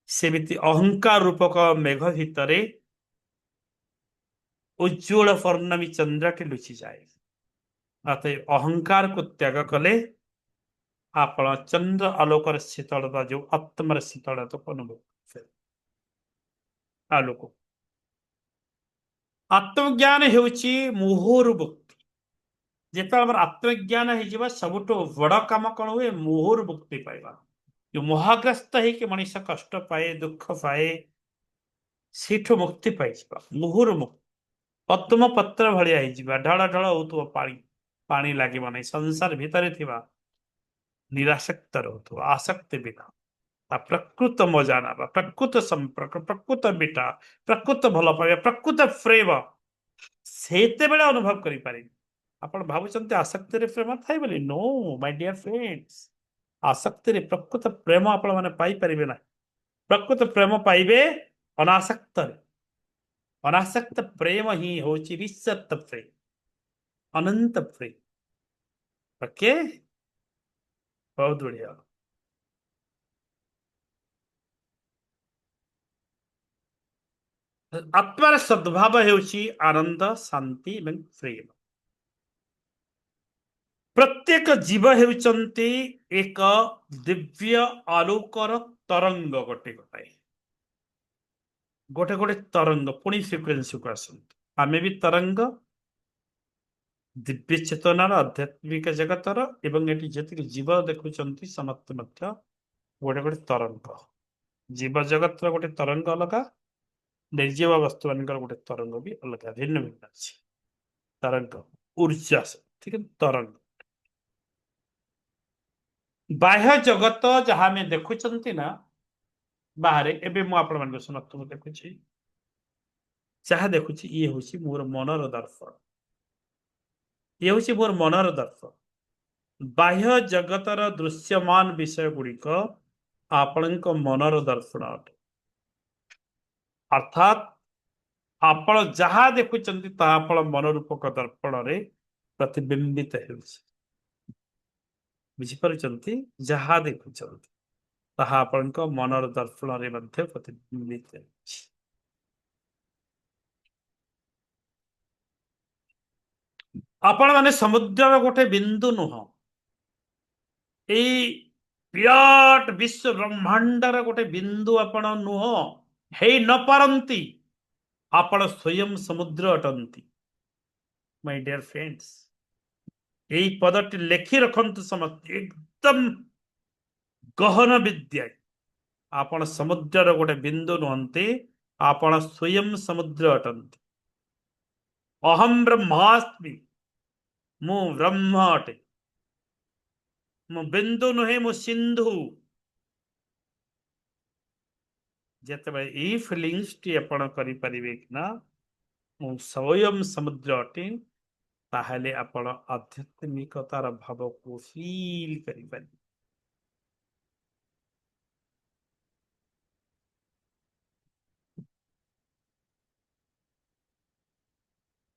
ସେମିତି ଅହଙ୍କାର ରୂପକ ମେଘ ଭିତରେ उज्ज्वल पौर्णमी चंद्रटी लुचि जाए अतः अहंकार को त्याग कले आप चंद्र आलोकर शीतलता जो आत्मर शीतलता को अनुभव आलोक आत्मज्ञान हेउछि मोहरु मुक्ति जेतबे आत्मज्ञान हो सबुठ बड़ काम कौन हुए मोहरु मुक्ति पाइबा जो मोहाग्रस्त है मनीष कष्ट पाए दुख पाए सेठु मुक्ति पाई मोहरु मुक्ति पद्म पत्र भाया ढल ढल हो पानी लगे नहीं संसार भितर थिबा निरासक्त रहो आसक्ति बिना प्रकृत मजा ना प्रकृत संपर्क प्रकृत मिठा प्रकृत भल पाइबा प्रकृत प्रेम सेते बेले अनुभव करि पारे आपण भाबुचंते आसक्ति रे प्रेम थाई बोली नो माय डियर फ्रेंड्स आसक्ति रे प्रकृत प्रेम आपण माने पाई परिबे ना प्रकृत प्रेम पाइबे अनासक्त रे अनासक्त प्रेम ही होची विसत प्रेम अनंत प्रेम ओके बहुत बढ़िया आत्मार सद्भाव हेउची आनंद शांति एवं प्रेम प्रत्येक जीव हेउचंती एक दिव्य आलोकर तरंग गोटे गोटे गोटे गोटे तरंग पुणी फ्रिक्वेन्सी को आसत आमे भी तरंग दिव्य चेतनार आध्यात्मिक जगतर एवं एटी जतिक जीव देखुचंती समस्त मध्य गोटे गोटे तरंग जीव जगतर गोटे तरंग अलगा निर्जीव वस्तु मान गोटे तरंग भी अलग भिन्न भिन्न अच्छी तरंग ऊर्जा ठीक है तरंग बाह्य जगत जहाँ में देखुचंती ना बाहर एबे मु आपण मान समस्त देखुची जहाँ देखुची ये होची मोर मनर दर्पण ये होची मोर मनर दर्पण बाह्य जगतर दृश्यमान विषय गुड़िक आपण मनर दर्पण अटे अर्थात आपण जहाँ देखुचंती ता आपण मनरूपक दर्पण रे प्रतिबिंबित हेउची बुझिपारुचंती जहाँ देखुचंती ताहा आपण मनर दर्पण रे मध्य प्रतिबिंबित हेउची आपण माने समुद्र गोटे बिंदु नुह एई विराट विश्व ब्रह्मांडर गोटे बिंदु आपण नुह हे न पारंती आपण स्वयं समुद्र अटंती माय डियर फ्रेंड्स यही पदटी लेखि रखंतु समस्त एकदम गहन विद्या आपण समुद्र गोटे बिंदु नुहंती आपण स्वयं समुद्र अटंती अहम ब्रह्मास्मि मु ब्रह्म अटे मु बिंदु नुहे मु सिंधु जेतबे ई फीलिंग्स टी आपण करि परिबे कि ना मु स्वयं समुद्र अटे ताहले आपण आध्यात्मिकतार भाव को फील करि परिबे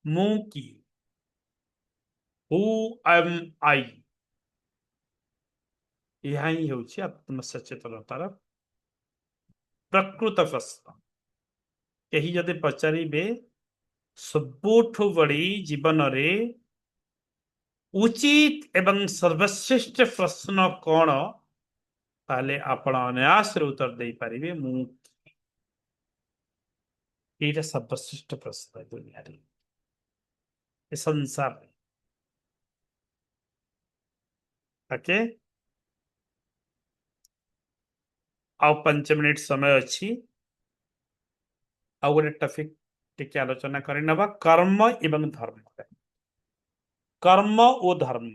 मु की हु एम आई यह ही होची आत्म सचेतनतार प्रकृत प्रश्न यही जदि पचारे सबुठु बड़ी जीवन रे उचित एवं सर्वश्रेष्ठ प्रश्न कौन ताले आपण अनायास उत्तर दे पारिबे मु एटा सर्वश्रेष्ठ प्रश्न है दुनिया रे ए संसार रे ओके आउ 5 मिनिट समय अच्छी ଆଉ ଗୋଟେ ଟପିକ ଟିକେ ଆଲୋଚନା କରିନେବା कर्म एवं धर्म। कर्म और धर्म,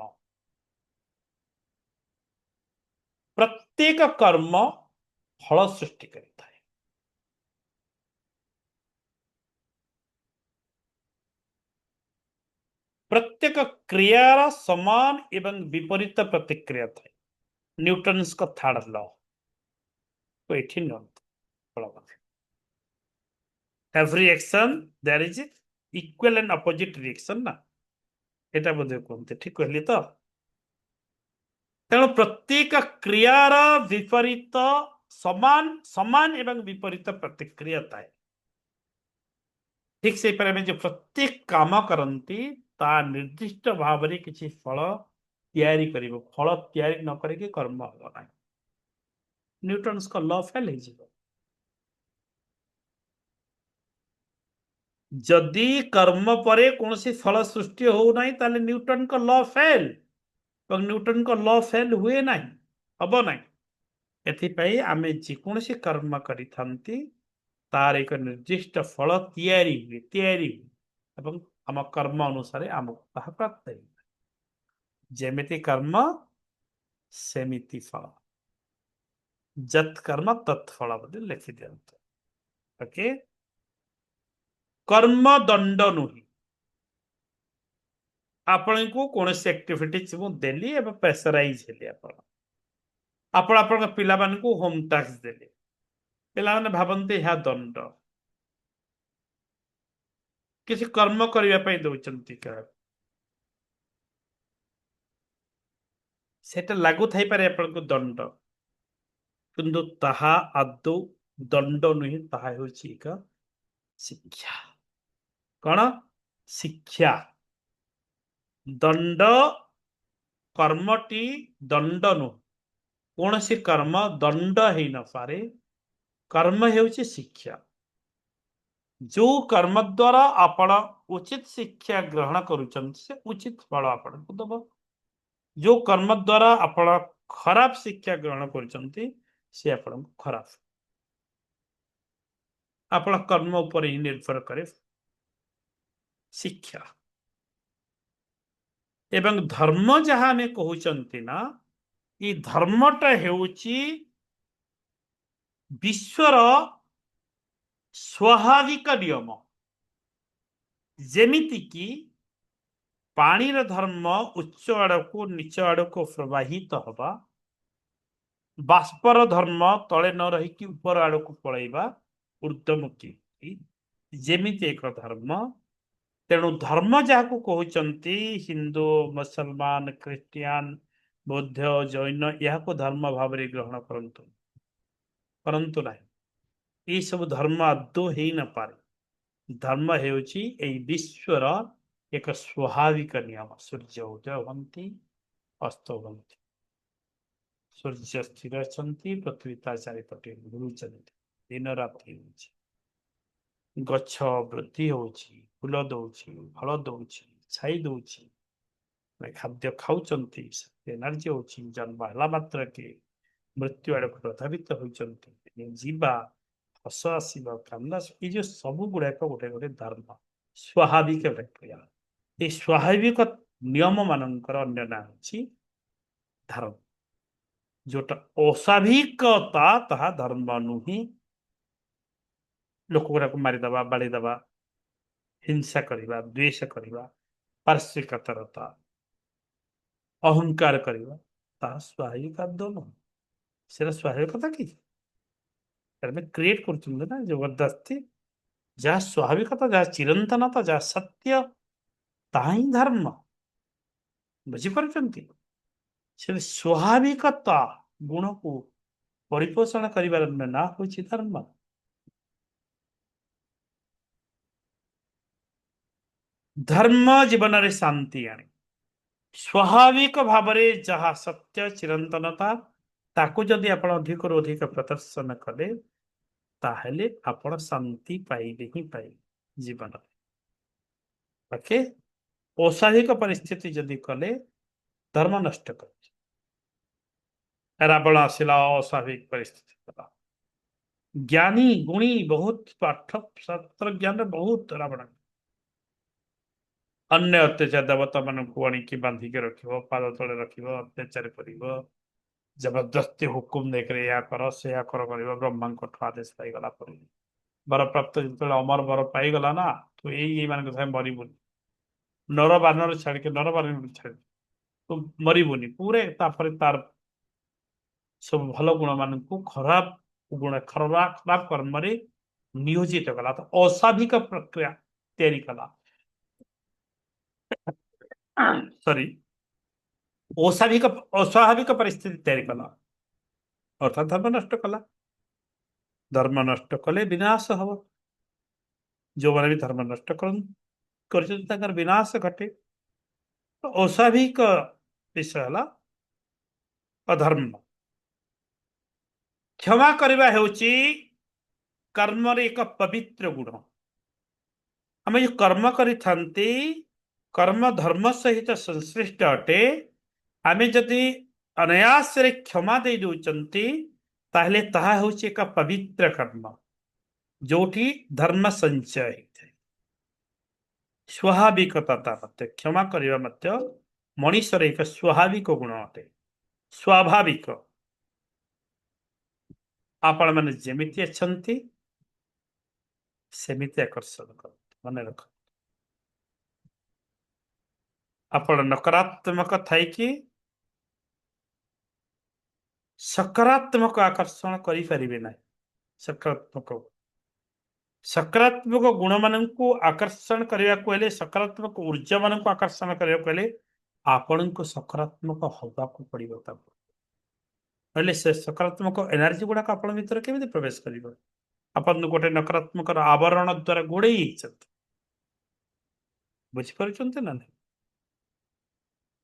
प्रत्येक कर्म फल सृष्टि करता है। प्रत्येक क्रियार समान एवं विपरीत प्रतिक्रिया थाए। न्यूटन्स का थर्ड लॉ को एठी नियंत्रण। Every action there is equal and opposite reaction ना, एटा बोधे कहते ठीक कहली तो। तेणु प्रत्येक क्रियार विपरीत समान समान एवं विपरीत प्रतिक्रिया थाए। ठीक से जो प्रत्येक काम करती ता निर्दिष्ट भाव में किसी फल तैयारी करिवो, फल तैयारी न करिके कर्म हो ना। न्यूटन्स का लॉ फेल हो। जदि कर्म परे कौन सी फल सृष्टि हो ना ताले न्यूटन का लॉ फेल, और न्यूटन का लॉ फेल हुए ना, हम ना। एथिपाई आमे जेकोसी कर्म करिथांती तार एक निर्दिष्ट फल तैयारी हुए एवं आम कर्म अनुसार आमको ताहा प्राप्त हो। जेमिति कर्म सेमिति फल, जत कर्म तत्फल बोली लिखि दियंतु। ओके, कर्म दंड नुही। आपण को कौन से एक्टिविटी मु देली एवं प्रेशराइज हेली आपण आपण पिला मान को होम टैक्स देली, पिला माने भाबंते यह दंड। किसी कर्म करने पे दौरान सेटा लागू थाई पारे आपण को दंड, किंतु ताहा आदौ दंड नुही, ताहा होची एक शिक्षा। कौन शिक्षा? दंड कर्मटी दंड नु, कौन सी कर्म दंड हो न पारे। कर्म हेउची शिक्षा। जो कर्म द्वारा आपण उचित शिक्षा ग्रहण करुचन से उचित फल आपण को दब। जो कर्म द्वारा आपण खराब शिक्षा ग्रहण करुचंती से आपण को खराब। आपण कर्म ऊपर ही निर्भर करे शिक्षा। एवं धर्म जहाँ हमें कहउचंती ना, ये धर्मटा हेउची विश्वर स्वाभाविक नियम। जेमिति की पानीर धर्म उच्च आड़को नीच आड़को प्रवाहित हवा, बाष्पर धर्म तले न रही ऊपर आड़को पलैबा ऊर्ध्वमुखी, जेमिति एक धर्म। तेणु धर्म जहाँ कहते हिंदू मुसलमान क्रिस्टियान बौद्ध जैन यह धर्म भाव में ग्रहण करंतु, परंतु ना ये सब धर्म आदौ हो न पारे। धर्म हेउची एई विश्वर एक स्वाभाविक नियम। सूर्य उदय होती अस्त होती, सूर्य स्थिर अछंती, पृथ्वी ता चारिपटे घुरुचंती, दिन रात्रि होची, गच्छ वृद्धि होची, फूल दउची, फल दउची, छाई दउची, खाद्य खाउचंती, एनर्जी होची, जन्म हला मात्र के मृत्यु आड़ प्रभावित होती, जीवा हस आसवा कांदा, ये जो सब गुड़ाक गोटे गोटे धर्म स्वाभाविक प्रक्रिया। ये स्वाभाविक नियम मानकर अन्य ना होची धर्म। जोटा अस्वाभाविकता ताहा धर्म नुही। लोक गुड़ाक मारिदवा बाड़ीदवा, हिंसा करवा, द्वेष करवा, पार्श्विकता, अहंकार करवा, ताहा स्वाभाविक आदम से स्वाभाविकता कि क्रिएट कर ना जबरदस्ती। जहाँ स्वाभाविकता, जहाँ चिरंतनता, जहाँ सत्य, ताहा ही धर्म। बुझीपार से स्वाभाविकता गुण को परिपोषण कर ना हो धर्म। धर्म जीवन में शांति आने। स्वाभाविक भाव में जहाँ सत्य चिरंतनता ताकू जदि आप अधिक रु अधिक प्रदर्शन कले ताहले आपण शांति पाइबे ही पाइबे जीवन में। ओके, अस्वाभाविक परिस्थिति जदि कले धर्म नष्ट कर। रावण आसला अस्वाभाविक परिस्थिति कला, ज्ञानी गुणी बहुत पाठ शास्त्र ज्ञान बहुत रावण अन्य अत्याचार देवता ମାନଙ୍କୁ ଆଣିକି ବାନ୍ଧିକି ରଖିବ ପାଦ ତଳେ ରଖିବ ଅତ୍ୟାଚାର କରିବ ଜବରଦସ୍ତି ହୁକୁମ ଦେଇକରି ଏହା କର ସେୟା କର କରିବ ବ୍ରହ୍ମାଙ୍କଠୁ ଆଦେଶ ପାଇଗଲା ପରେ ବରପ୍ରାପ୍ତ ଯେତେବେଳେ ଅମର ବର ପାଇଗଲା ନା ତୁ ଏଇମାନଙ୍କ ସାଙ୍ଗେ ମରିବୁନି ନର ବାନର ଛାଡିକି ନର ବାନର ଛାଡି ତୁ ମରିବୁନି ପୁରା ତାପରେ ତାର ସବୁ ଭଲ ଗୁଣ ମାନଙ୍କୁ ଖରାପ ଗୁଣ ଖରାପ ଖରାପ କର୍ମରେ ନିୟୋଜିତ କଲା ତ ଅସ୍ୱାଭାବିକ ପ୍ରକ୍ରିୟା ତିଆରି କଲା ସରି ଅସ୍ୱାଭାବିକ ପରିସ୍ଥିତି ତିଆରି କଲା ଅର୍ଥାତ ଧର୍ମ ନଷ୍ଟ କଲା ଧର୍ମ ନଷ୍ଟ କଲେ ବିନାଶ ହବ ଯୋଉମାନେ ବି ଧର୍ମ ନଷ୍ଟ କରିଛନ୍ତି ତାଙ୍କର ବିନାଶ ଘଟେ ଅସ୍ୱାଭାବିକ ବିଷୟ ହେଲା ଅଧର୍ମ କ୍ଷମା କରିବା ହେଉଛି କର୍ମରେ ଏକ ପବିତ୍ର ଗୁଣ ଆମେ ଯୋଉ କର୍ମ କରିଥାନ୍ତି କର୍ମ ଧର୍ମ ସହିତ ସଂଶ୍ଳିଷ୍ଟ ଅଟେ ଆମେ ଯଦି ଅନାୟାସରେ କ୍ଷମା ଦେଇ ଦଉଛନ୍ତି ତାହେଲେ ତାହା ହେଉଛି ଏକ ପବିତ୍ର କର୍ମ ଯୋଉଠି ଧର୍ମ ସଞ୍ଚୟ ହେଇଥାଏ ସ୍ୱାଭାବିକତା ମଧ୍ୟ କ୍ଷମା କରିବା ମଧ୍ୟ ମଣିଷର ଏକ ସ୍ୱାଭାବିକ ଗୁଣ ଅଟେ ସ୍ୱାଭାବିକ ଆପଣମାନେ ଯେମିତି ଅଛନ୍ତି ସେମିତି ଆକର୍ଷଣ କରନ୍ତୁ ମନେ ରଖନ୍ତୁ ଆପଣ ନକାରାତ୍ମକ ଥାଇକି ସକାରାତ୍ମକ ଆକର୍ଷଣ କରିପାରିବେ ନାହିଁ ସକାରାତ୍ମକ ଗୁଣ ମାନଙ୍କୁ ଆକର୍ଷଣ କରିବାକୁ ହେଲେ ସକାରାତ୍ମକ ଊର୍ଜା ମାନଙ୍କୁ ଆକର୍ଷଣ କରିବାକୁ ହେଲେ ଆପଣଙ୍କୁ ସକାରାତ୍ମକ ହବାକୁ ପଡିବ ତାକୁ ହେଲେ ସେ ସକାରାତ୍ମକ ଏନର୍ଜି ଗୁଡାକ ଆପଣଙ୍କ ଭିତରେ କେମିତି ପ୍ରବେଶ କରିବ ଆପଣ ଗୋଟେ ନକାରାତ୍ମକର ଆବରଣ ଦ୍ୱାରା ଗୋଡେଇ ହେଇଛନ୍ତି ବୁଝିପାରୁଛନ୍ତି ନା ନାହିଁ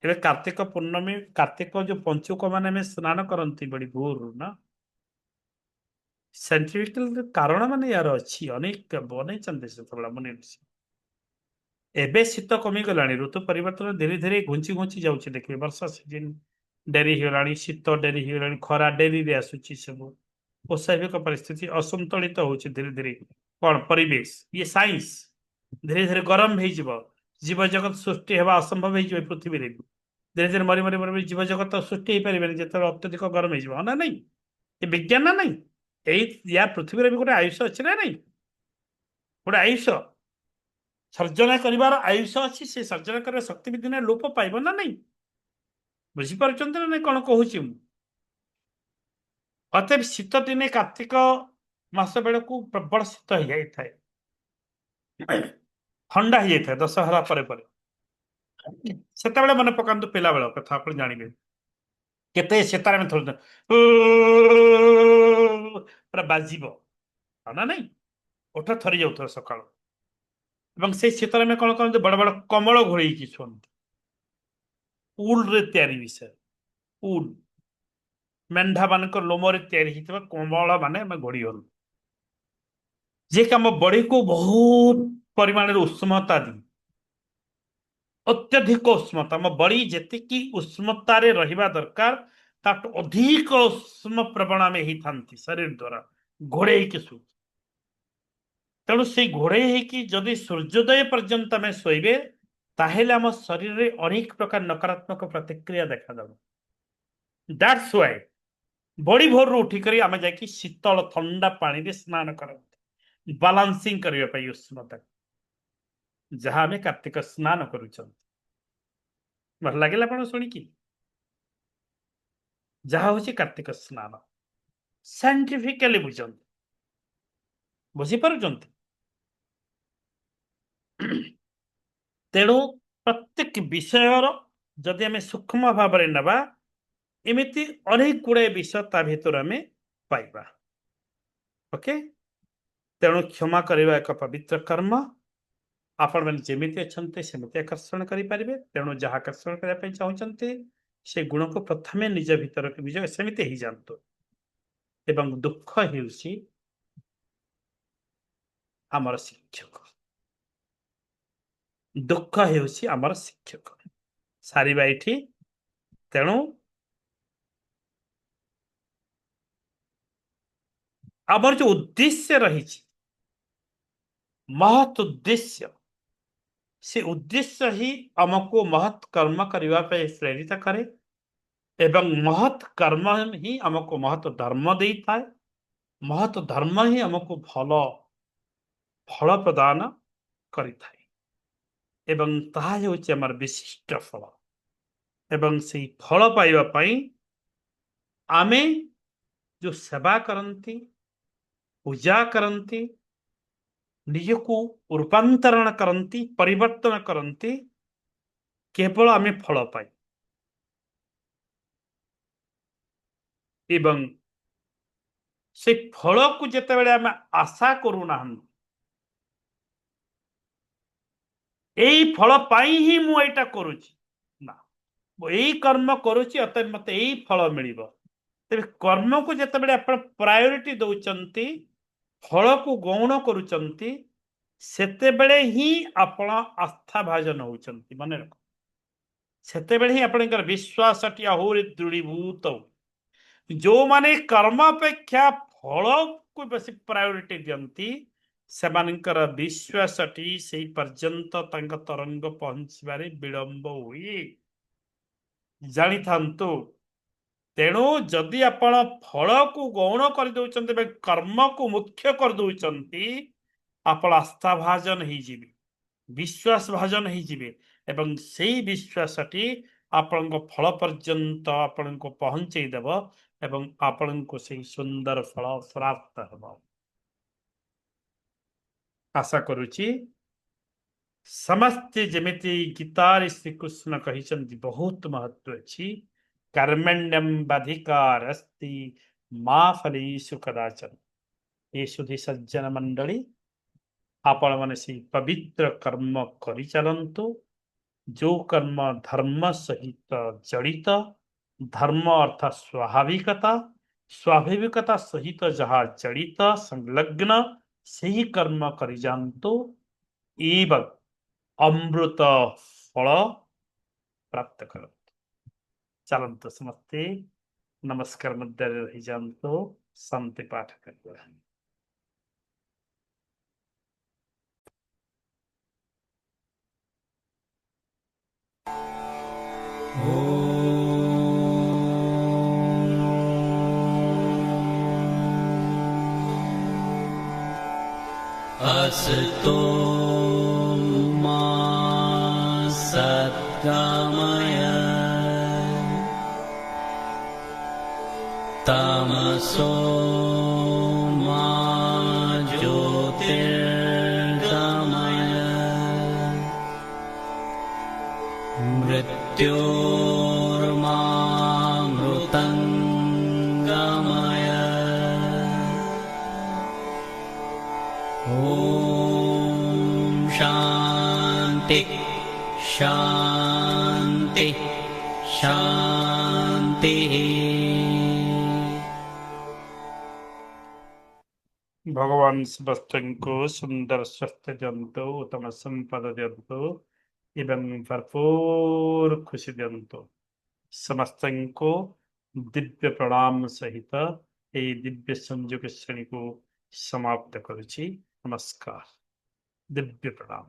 ଏବେ କାର୍ତ୍ତିକ ପୂର୍ଣ୍ଣମୀ କାର୍ତ୍ତିକ ଯୋଉ ପଞ୍ଚୁକ ମାନେ ଆମେ ସ୍ନାନ କରନ୍ତି ବଡି ଭୋରରୁ ନା ସାଇଣ୍ଟିଫିକାଲ କାରଣ ମାନେ ୟାର ଅଛି ଅନେକ ବନେଇଛନ୍ତି ସେତେବେଳେ ବନେଇଛି ଏବେ ଶୀତ କମିଗଲାଣି ଋତୁ ପରିବର୍ତ୍ତନ ଧୀରେ ଧୀରେ ଘୁଞ୍ଚି ଘୁଞ୍ଚି ଯାଉଛି ଦେଖିବେ ବର୍ଷା ସିଜିନ ଡେରି ହେଇଗଲାଣି ଶୀତ ଡେରି ହେଇଗଲାଣି ଖରା ଡେରିରେ ଆସୁଛି ସବୁ ଅସ୍ୱାଭାବିକ ପରିସ୍ଥିତି ଅସନ୍ତୁଳିତ ହଉଛି ଧୀରେ ଧୀରେ କଣ ପରିବେଶ ଇଏ ସାଇନ୍ସ ଧୀରେ ଧୀରେ ଗରମ ହେଇଯିବ ଜୀବଜଗତ ସୃଷ୍ଟି ହେବା ଅସମ୍ଭବ ହେଇଯିବ ଏ ପୃଥିବୀରେ ଧୀରେ ଧୀରେ ମରି ମରି ମରି ମରି ଜୀବଜଗତ ସୃଷ୍ଟି ହେଇପାରିବେନି ଯେତେବେଳେ ଅତ୍ୟଧିକ ଗରମ ହେଇଯିବ ହଁ ନା ନାଇଁ ଏ ବିଜ୍ଞାନ ନା ନାଇଁ ଏଇ ୟା ପୃଥିବୀରେ ବି ଗୋଟେ ଆୟୁଷ ଅଛି ନା ନାଇଁ ଗୋଟେ ଆୟୁଷ ସର୍ଜନା କରିବାର ଆୟୁଷ ଅଛି ସେ ସର୍ଜନା କରିବା ଶକ୍ତି ବି ଦିନେ ଲୋପ ପାଇବ ନା ନାଇଁ ବୁଝିପାରୁଛନ୍ତି ନା ନାଇଁ କଣ କହୁଛି ମୁଁ ଅତଏବ ଶୀତ ଦିନେ କାର୍ତ୍ତିକ ମାସ ବେଳକୁ ପ୍ରବଳ ଶୀତ ହେଇଯାଇଥାଏ ଥଣ୍ଡା ହେଇଯାଇଥାଏ ଦଶହରା ପରେ ପରେ ସେତେବେଳେ ମନେ ପକାନ୍ତୁ ପିଲା ବେଳ କଥା ଆପଣ ଜାଣିବେ କେତେ ଶୀତରେ ଆମେ ଥରୁଛୁ ପୁରା ବାଜିବ ନା ନାଇଁ ଓଠ ଥରି ଯାଉଥିବ ସକାଳୁ ଏବଂ ସେଇ ଶୀତରେ ଆମେ କଣ କରନ୍ତି ବଡ ବଡ କମଳ ଘୋଳେଇକି ଶୁଅନ୍ତି ଉଲରେ ତିଆରି ବିଷୟ ଉଲ ମେଣ୍ଢା ମାନଙ୍କ ଲୋମରେ ତିଆରି ହେଇଥିବା କମଳ ମାନେ ଆମେ ଘୋଡ଼ି ହଉ ଯିଏକି ଆମ ବଡିକୁ ବହୁତ ପରିମାଣରେ ଉଷ୍ମତା ଦିଏ ଅତ୍ୟଧିକ ଉଷ୍ମତା ଆମ ବଡି ଯେତିକି ଉଷ୍ମତାରେ ରହିବା ଦରକାର ତାଠୁ ଅଧିକ ଉଷ୍ମ ପ୍ରବଣ ଆମେ ହେଇଥାନ୍ତି ଶରୀର ଦ୍ୱାରା ଘୋଡେଇକି ଶୋଉ ତେଣୁ ସେଇ ଘୋଡେଇ ହେଇକି ଯଦି ସୂର୍ଯ୍ୟୋଦୟ ପର୍ଯ୍ୟନ୍ତ ଆମେ ଶୋଇବେ ତାହେଲେ ଆମ ଶରୀରରେ ଅନେକ ପ୍ରକାର ନକାରାତ୍ମକ ପ୍ରତିକ୍ରିୟା ଦେଖାଦେବ ଦ୍ୟାଟ୍ସ ୱାଇ ବଡି ଭୋରରୁ ଉଠିକରି ଆମେ ଯାଇକି ଶୀତଳ ଥଣ୍ଡା ପାଣିରେ ସ୍ନାନ କରନ୍ତି ବାଲାନ୍ସିଂ କରିବା ପାଇଁ ଉଷ୍ମତା ଯାହା ଆମେ କାର୍ତ୍ତିକ ସ୍ନାନ କରୁଛନ୍ତି ଭଲ ଲାଗିଲା ଆପଣ ଶୁଣିକି ଯାହା ହଉଛି କାର୍ତ୍ତିକ ସ୍ନାନ ସାଇଣ୍ଟିଫିକାଲି ବୁଝନ୍ତୁ ବୁଝିପାରୁଛନ୍ତି ତେଣୁ ପ୍ରତ୍ୟେକ ବିଷୟର ଯଦି ଆମେ ସୂକ୍ଷ୍ମ ଭାବରେ ନେବା ଏମିତି ଅନେକ ଗୁଡାଏ ବିଷୟ ତା ଭିତରୁ ଆମେ ପାଇବା ଓକେ ତେଣୁ କ୍ଷମା କରିବା ଏକ ପବିତ୍ର କର୍ମ ଆପଣମାନେ ଯେମିତି ଅଛନ୍ତି ସେମିତି ଆକର୍ଷଣ କରିପାରିବେ ତେଣୁ ଯାହା ଆକର୍ଷଣ କରିବା ପାଇଁ ଚାହୁଁଛନ୍ତି ସେ ଗୁଣକୁ ପ୍ରଥମେ ନିଜ ଭିତରକୁ ନିଜ ସେମିତି ହେଇଯାଆନ୍ତୁ ଏବଂ ଦୁଃଖ ହେଉଛି ଆମର ଶିକ୍ଷକ ଦୁଃଖ ହେଉଛି ଆମର ଶିକ୍ଷକ ସାରିବା ଏଠି ତେଣୁ आमर जो उद्देश्य रही महत् उद्देश्य से उद्देश्य ही आमको महत् कर्म करने पे प्रेरित करे एवं महत् कर्म ही आमको महत् धर्म दे था महत् धर्म ही आमको भल फल प्रदान करिथाए एवं ताहा हेउछि हमर विशिष्ट फल एवं से फल पाइबा पई आमे जो सेवा करती पूजा करती निजको रूपांतरण करती परिवर्तन करती केवल आमे फल पाई एवं से फल को जिते बड़े आमे आशा करूना यही फल पाई ही मु एटा करुची ना यही कर्म करुची अतः मत यही फल मिलिबो तेरे कर्म को जिते बड़े आपण प्रायोरिटी दउचंती फल को गौण करुचंती सेते बेले ही आपण आस्था भाजन होचंती माने रख सेते बेले ही आपणकर विश्वास टी आहुरि दृढ़ीभूत जो माने कर्म अपेक्षा फल को बेसी प्रायोरिटी दियंती सेमानकर विश्वास टी सेही पर्यंत तांका तरंग पहुंचबारे विलंब हुई जानी थांतु तेणु जदि आपण फल को गौण कर दउचंती कर्म को मुख्य कर दउचंती आपण आस्था भाजन ही जीवे विश्वास भाजन ही जीवे एवं सेही विश्वासटी आपण फल पर्यंत आपण को पहुंचे देव एवं आपण को सेही सुंदर फल प्राप्त हेब आशा करुची समस्ते जमिति गीतार श्रीकृष्ण कहिचंती बहुत महत्व अछि कर्मण्यम बाधिकार अस्ति मा फलेषु कदाचन ये सुधी सज्जन मंडली आपण माने से पवित्र कर्म करि चलंतु जो कर्म धर्म सहित जड़ित धर्म अर्थात स्वाभाविकता सहित जहाँ जड़ित संलग्न से ही कर्म करि जानतु एवं अमृत फल प्राप्त करंतु चलंतु समस्ते नमस्कार मध्य रही जानतु शांति पाठ कर असतो मा सद्गमय तमसो मा ज्योतिर्गमय मृत्योर्मा मृतंगमय ओम शांति शांति शांति भगवान समस्तଙ୍କୁ सुंदर स्वस्थ दियंतु उत्तम संपद दियंतु एवं भरपूर खुशी दियंतु समस्तଙ୍କୁ दिव्य प्रणाम सहित ए दिव्य संयोग श्रेणी को समाप्त करुछि नमस्कार दिव्य प्रणाम।